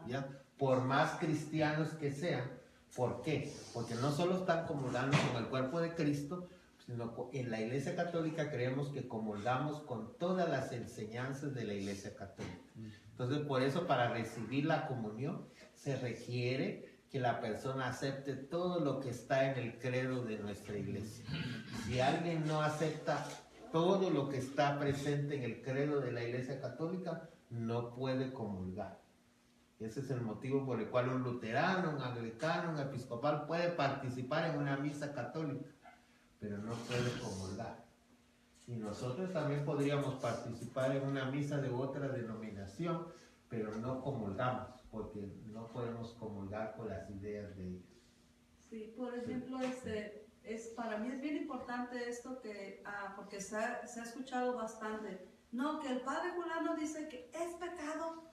¿ya? Por más cristianos que sean. ¿Por qué? Porque no solo están comulgando con el cuerpo de Cristo, sino en la Iglesia Católica creemos que comulgamos con todas las enseñanzas de la Iglesia Católica. Entonces, por eso, para recibir la comunión, se requiere que la persona acepte todo lo que está en el credo de nuestra Iglesia. Si alguien no acepta todo lo que está presente en el credo de la Iglesia Católica, no puede comulgar. Ese es el motivo por el cual un luterano, un anglicano, un episcopal puede participar en una misa católica, pero no puede comulgar. Y nosotros también podríamos participar en una misa de otra denominación, pero no comulgamos, porque no podemos comulgar con las ideas de ellos. Sí, por ejemplo, para mí es bien importante esto porque se ha escuchado bastante. No, que el padre Julano dice que es pecado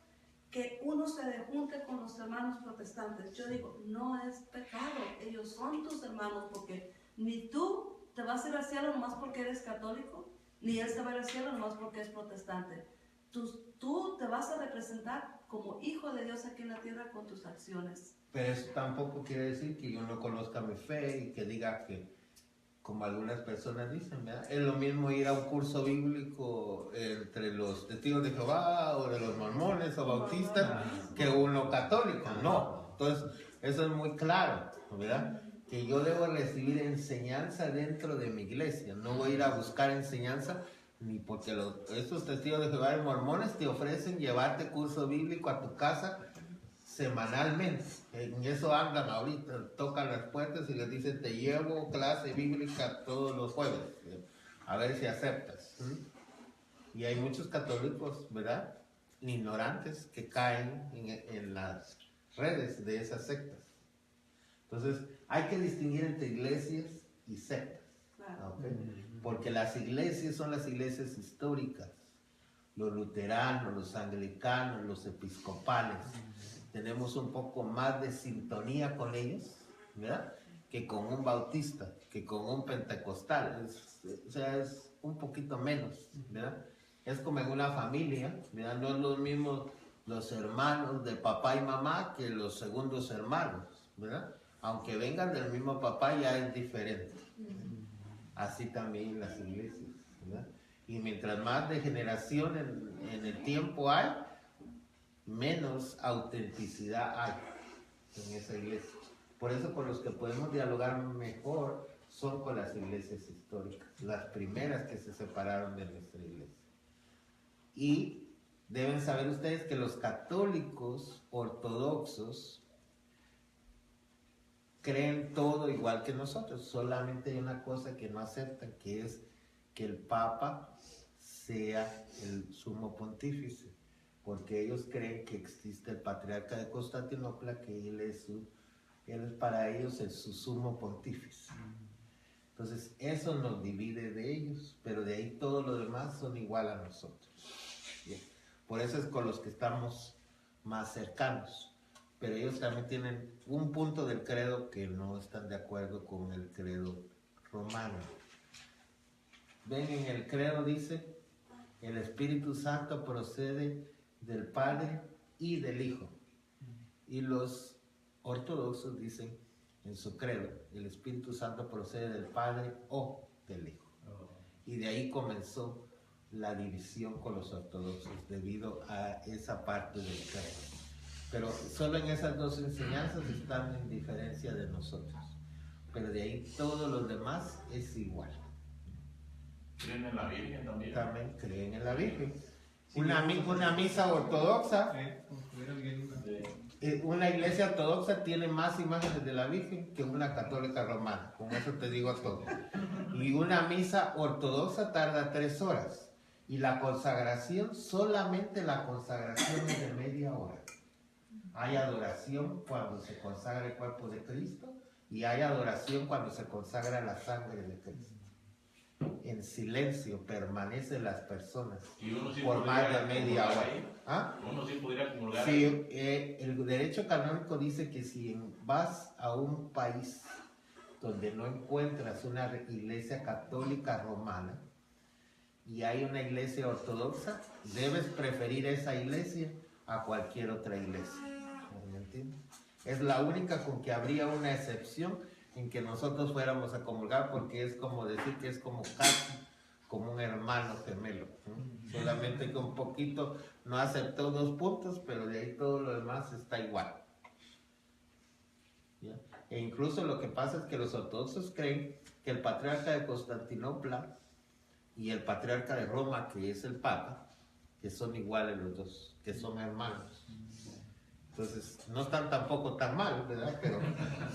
que uno se junte con los hermanos protestantes. Yo digo, no es pecado, ellos son tus hermanos, porque ni tú te vas a ir al cielo nomás porque eres católico, ni él se va a ir al cielo nomás porque es protestante. Tú te vas a representar como hijo de Dios aquí en la tierra con tus acciones. Pero eso tampoco quiere decir que yo no conozca mi fe y que diga que, como algunas personas dicen, ¿verdad? Es lo mismo ir a un curso bíblico entre los testigos de Jehová o de los mormones o bautistas que uno católico. No. Entonces, eso es muy claro, ¿verdad? Que yo debo recibir enseñanza dentro de mi iglesia. No voy a ir a buscar enseñanza ni porque estos testigos de Jehová y mormones te ofrecen llevarte curso bíblico a tu casa semanalmente. En eso andan ahorita, tocan las puertas y les dicen, te llevo clase bíblica todos los jueves, a ver si aceptas. Y hay muchos católicos, ¿verdad?, ignorantes que caen en las redes de esas sectas. Entonces, hay que distinguir entre iglesias y sectas. Claro. ¿Okay? Porque las iglesias son las iglesias históricas. Los luteranos, los anglicanos, los episcopales. Tenemos un poco más de sintonía con ellos, ¿verdad?, que con un bautista, que con un pentecostal. O sea, es un poquito menos, ¿verdad? Es como en una familia, ¿verdad? No es lo mismo los hermanos de papá y mamá que los segundos hermanos, ¿verdad? Aunque vengan del mismo papá, ya es diferente. Así también las iglesias, ¿verdad? Y mientras más degeneración en el tiempo hay, menos autenticidad hay en esa iglesia. Por eso con los que podemos dialogar mejor son con las iglesias históricas, las primeras que se separaron de nuestra iglesia. Y deben saber ustedes que los católicos ortodoxos creen todo igual que nosotros, solamente hay una cosa que no aceptan, que es que el Papa sea el sumo pontífice, porque ellos creen que existe el patriarca de Constantinopla, que él es para ellos su sumo pontífice. Entonces eso nos divide de ellos, pero de ahí todo lo demás son igual a nosotros. Bien. Por eso es con los que estamos más cercanos. Pero ellos también tienen un punto del credo que no están de acuerdo con el credo romano. Ven, en el credo dice, el Espíritu Santo procede del Padre y del Hijo. Y los ortodoxos dicen en su credo, el Espíritu Santo procede del Padre o del Hijo. Y de ahí comenzó la división con los ortodoxos debido a esa parte del credo. Pero solo en esas dos enseñanzas están en diferencia de nosotros. Pero de ahí todos los demás es igual. ¿Creen en la Virgen también? También creen en la Virgen. Una misa ortodoxa, una iglesia ortodoxa tiene más imágenes de la Virgen que una católica romana. Con eso te digo todo. Y una misa ortodoxa tarda 3 horas. Y la consagración, solamente la consagración es de media hora. Hay adoración cuando se consagra el cuerpo de Cristo y hay adoración cuando se consagra la sangre de Cristo. En silencio permanecen las personas por más de media hora. ¿Ah? Uno sí podría comulgar. Sí, el derecho canónico dice que si vas a un país donde no encuentras una iglesia católica romana y hay una iglesia ortodoxa, debes preferir esa iglesia a cualquier otra iglesia. ¿Me entiendes? Es la única con que habría una excepción en que nosotros fuéramos a comulgar, porque es como decir que es como casi como un hermano gemelo, ¿no? Solamente que un poquito no aceptó 2 puntos, pero de ahí todo lo demás está igual. ¿Ya? E incluso lo que pasa es que los ortodoxos creen que el patriarca de Constantinopla y el patriarca de Roma, que es el Papa, que son iguales los dos, que son hermanos. Entonces, no están tampoco tan mal, ¿verdad? Pero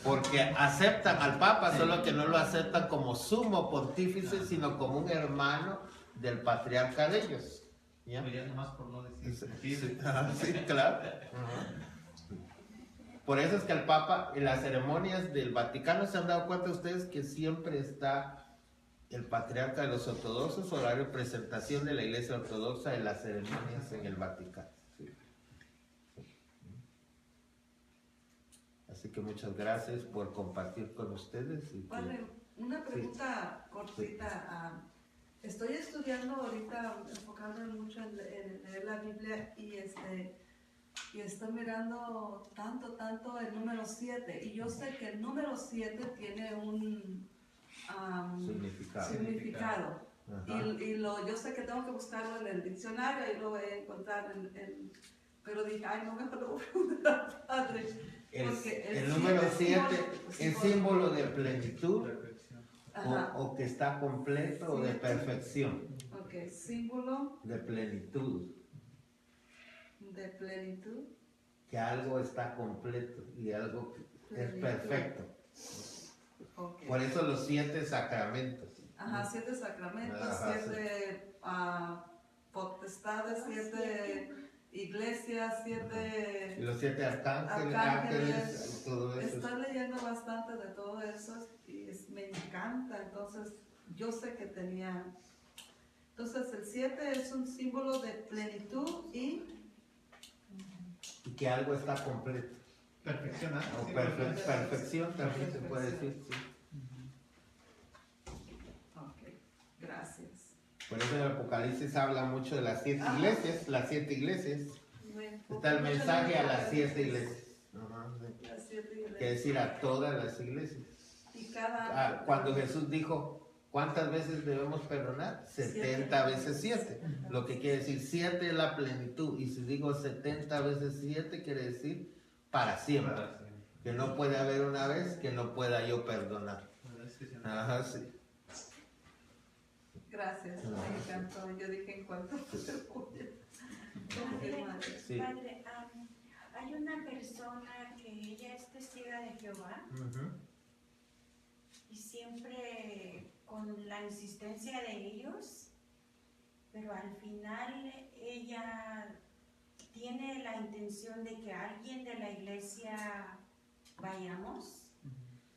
porque aceptan al Papa, solo que no lo aceptan como sumo pontífice, sino como un hermano del patriarca de ellos. ¿Ya? Ya nomás por no decir. Sí, claro. Por eso es que el Papa, en las ceremonias del Vaticano, ¿se han dado cuenta ustedes que siempre está el patriarca de los ortodoxos o la representación de la Iglesia Ortodoxa en las ceremonias en el Vaticano? Así que muchas gracias por compartir con ustedes. Y Padre, una pregunta cortita. Estoy estudiando ahorita, enfocándome mucho en leer la Biblia y estoy mirando tanto el número 7. Y yo sé que el número 7 tiene un significado. Yo sé que tengo que buscarlo en el diccionario y lo voy a encontrar pero dije, ay, no me lo voy a preguntar, Padre. El número 7 es símbolo de plenitud o que está completo o de perfección. Ok, símbolo de plenitud. De plenitud. Que algo está completo y algo es perfecto. Okay. Por eso los 7 sacramentos. Ajá, 7 sacramentos, 7 potestades, 7 iglesias, 7... Y los 7 ángeles, todo eso. Estoy leyendo bastante de todo eso y me encanta, entonces yo sé que tenía... Entonces el 7 es un símbolo de plenitud y que algo está completo. Perfección, O perfección también se puede decir, sí. Ok, gracias. Por eso en el Apocalipsis habla mucho de las 7 iglesias, las 7 iglesias. Está el mensaje a las 7 iglesias. Las 7 iglesias. Que decir a todas las iglesias. Y cada... Cuando Jesús dijo, ¿cuántas veces debemos perdonar? 70 veces 7. Lo que quiere decir 7 es la plenitud. Y si digo 70 veces 7, quiere decir para siempre. Que no puede haber una vez que no pueda yo perdonar. Ajá, sí. Gracias, me encantó. Yo dije en cuanto Sí. Padre, hay una persona que ella es testiga de Jehová y siempre con la insistencia de ellos, pero al final ella tiene la intención de que alguien de la iglesia vayamos,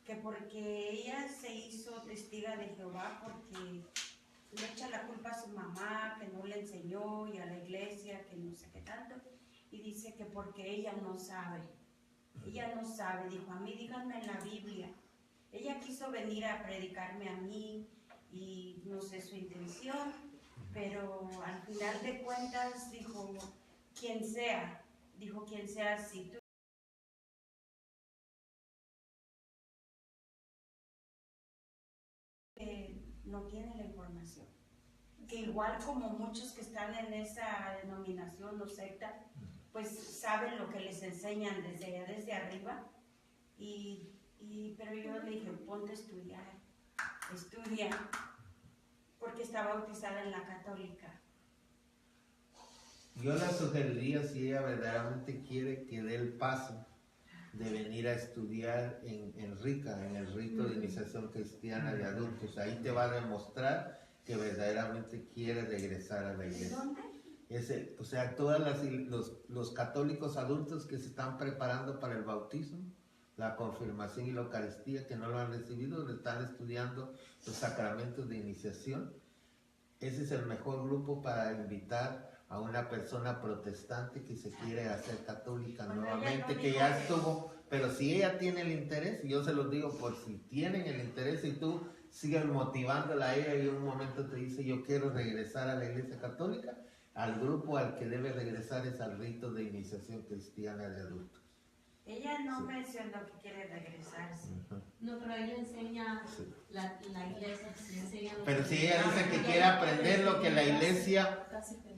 que porque ella se hizo testiga de Jehová porque le echa la culpa a su mamá que no le enseñó y a la iglesia que no sé qué tanto, y dice que porque ella no sabe, dijo, a mí díganme en la Biblia. Ella quiso venir a predicarme a mí y no sé su intención, pero al final de cuentas dijo, quien sea, si tú no tiene la información. Que igual como muchos que están en esa denominación o secta, pues saben lo que les enseñan desde arriba, pero yo le dije, ponte a estudia, porque está bautizada en la católica. Yo la sugeriría, si ella verdaderamente quiere, que dé el paso de venir a estudiar en RICA, en el rito de iniciación cristiana de adultos. Ahí te va a demostrar que verdaderamente quiere regresar a la iglesia. ¿Dónde? O sea, todos los católicos adultos que se están preparando para el bautismo, la confirmación y la Eucaristía, que no lo han recibido, le están estudiando los sacramentos de iniciación. Ese es el mejor grupo para invitar a una persona protestante que se quiere hacer católica nuevamente, que ya estuvo, pero si ella tiene el interés, y yo se los digo por si tienen el interés y tú sigues motivándola a ella y en un momento te dice yo quiero regresar a la iglesia católica, al grupo al que debe regresar es al rito de iniciación cristiana de adultos. Ella no mencionó que quiere regresarse. No, pero ella enseña la iglesia, enseña pero si ella dice que quiere aprender lo que la iglesia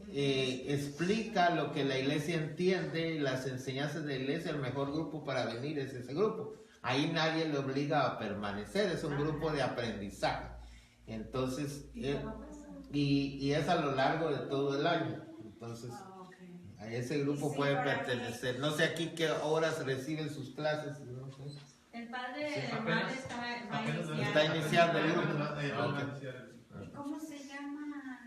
explica, lo que la iglesia entiende, las enseñanzas de la iglesia, el mejor grupo para venir es ese grupo. Ahí nadie le obliga a permanecer, es un grupo de aprendizaje. Entonces, y es a lo largo de todo el año. Entonces, Ah, ok. a ese grupo Sí, puede para pertenecer. No sé aquí qué horas reciben sus clases. No sé. El padre Sí, Emanuel apenas- va a apenas iniciar. Está iniciando el grupo. Apenas va a Ok. iniciar el- ¿Y cómo se llama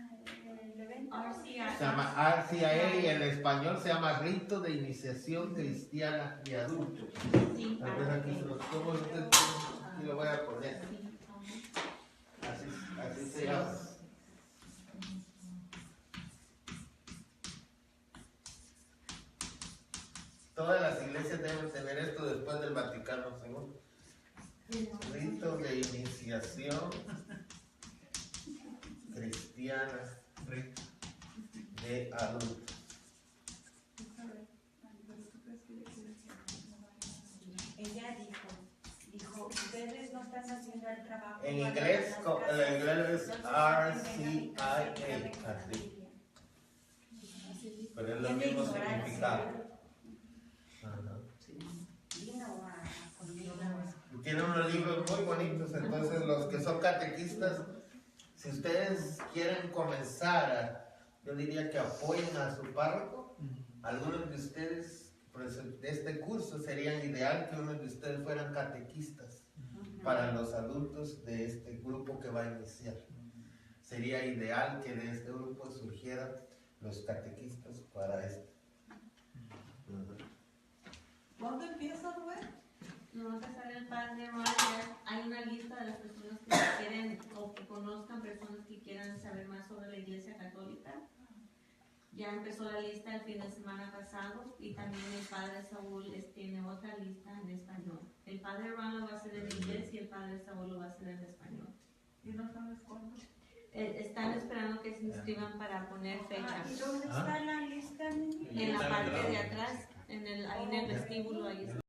el evento? RCI. Se llama RCIA y en español se llama Rito de Iniciación Cristiana de Adultos. Sí, A ver, aquí se los tomo, aquí lo voy a poner. Así se llama. Todas las iglesias deben tener esto después del Vaticano II. Rito de iniciación cristiana de adultos. Ella dijo, ustedes no están haciendo el trabajo. En para inglés, las en casas, inglés es entonces, vengan a mi casa y RCIA, díganme con la así. Biblia. Pero es lo Tiene mismo ignorancia. significado. Ajá. Vino conmigo. Y tiene unos libros muy bonitos, entonces los que son catequistas, si ustedes quieren comenzar, yo diría que apoyen a su párroco. Algunos de ustedes, pues, de este curso, serían ideal que unos de ustedes fueran catequistas para los adultos de este grupo que va a iniciar. Sería ideal que de este grupo surgieran los catequistas para esto. ¿Cuándo empieza, Rubén? No va a empezar el padre Roger. Hay una lista de las personas que quieren o que conozcan personas que quieran saber más sobre la Iglesia Católica. Ya empezó la lista el fin de semana pasado y también el padre Saúl tiene otra lista en español. El padre Ron lo va a hacer en inglés y el padre Saúl lo va a hacer en español. ¿Y no sabes cuándo? Están esperando que se inscriban para poner fecha. ¿Y dónde está la lista, niña? En la parte de atrás, ahí en el vestíbulo, ahí está.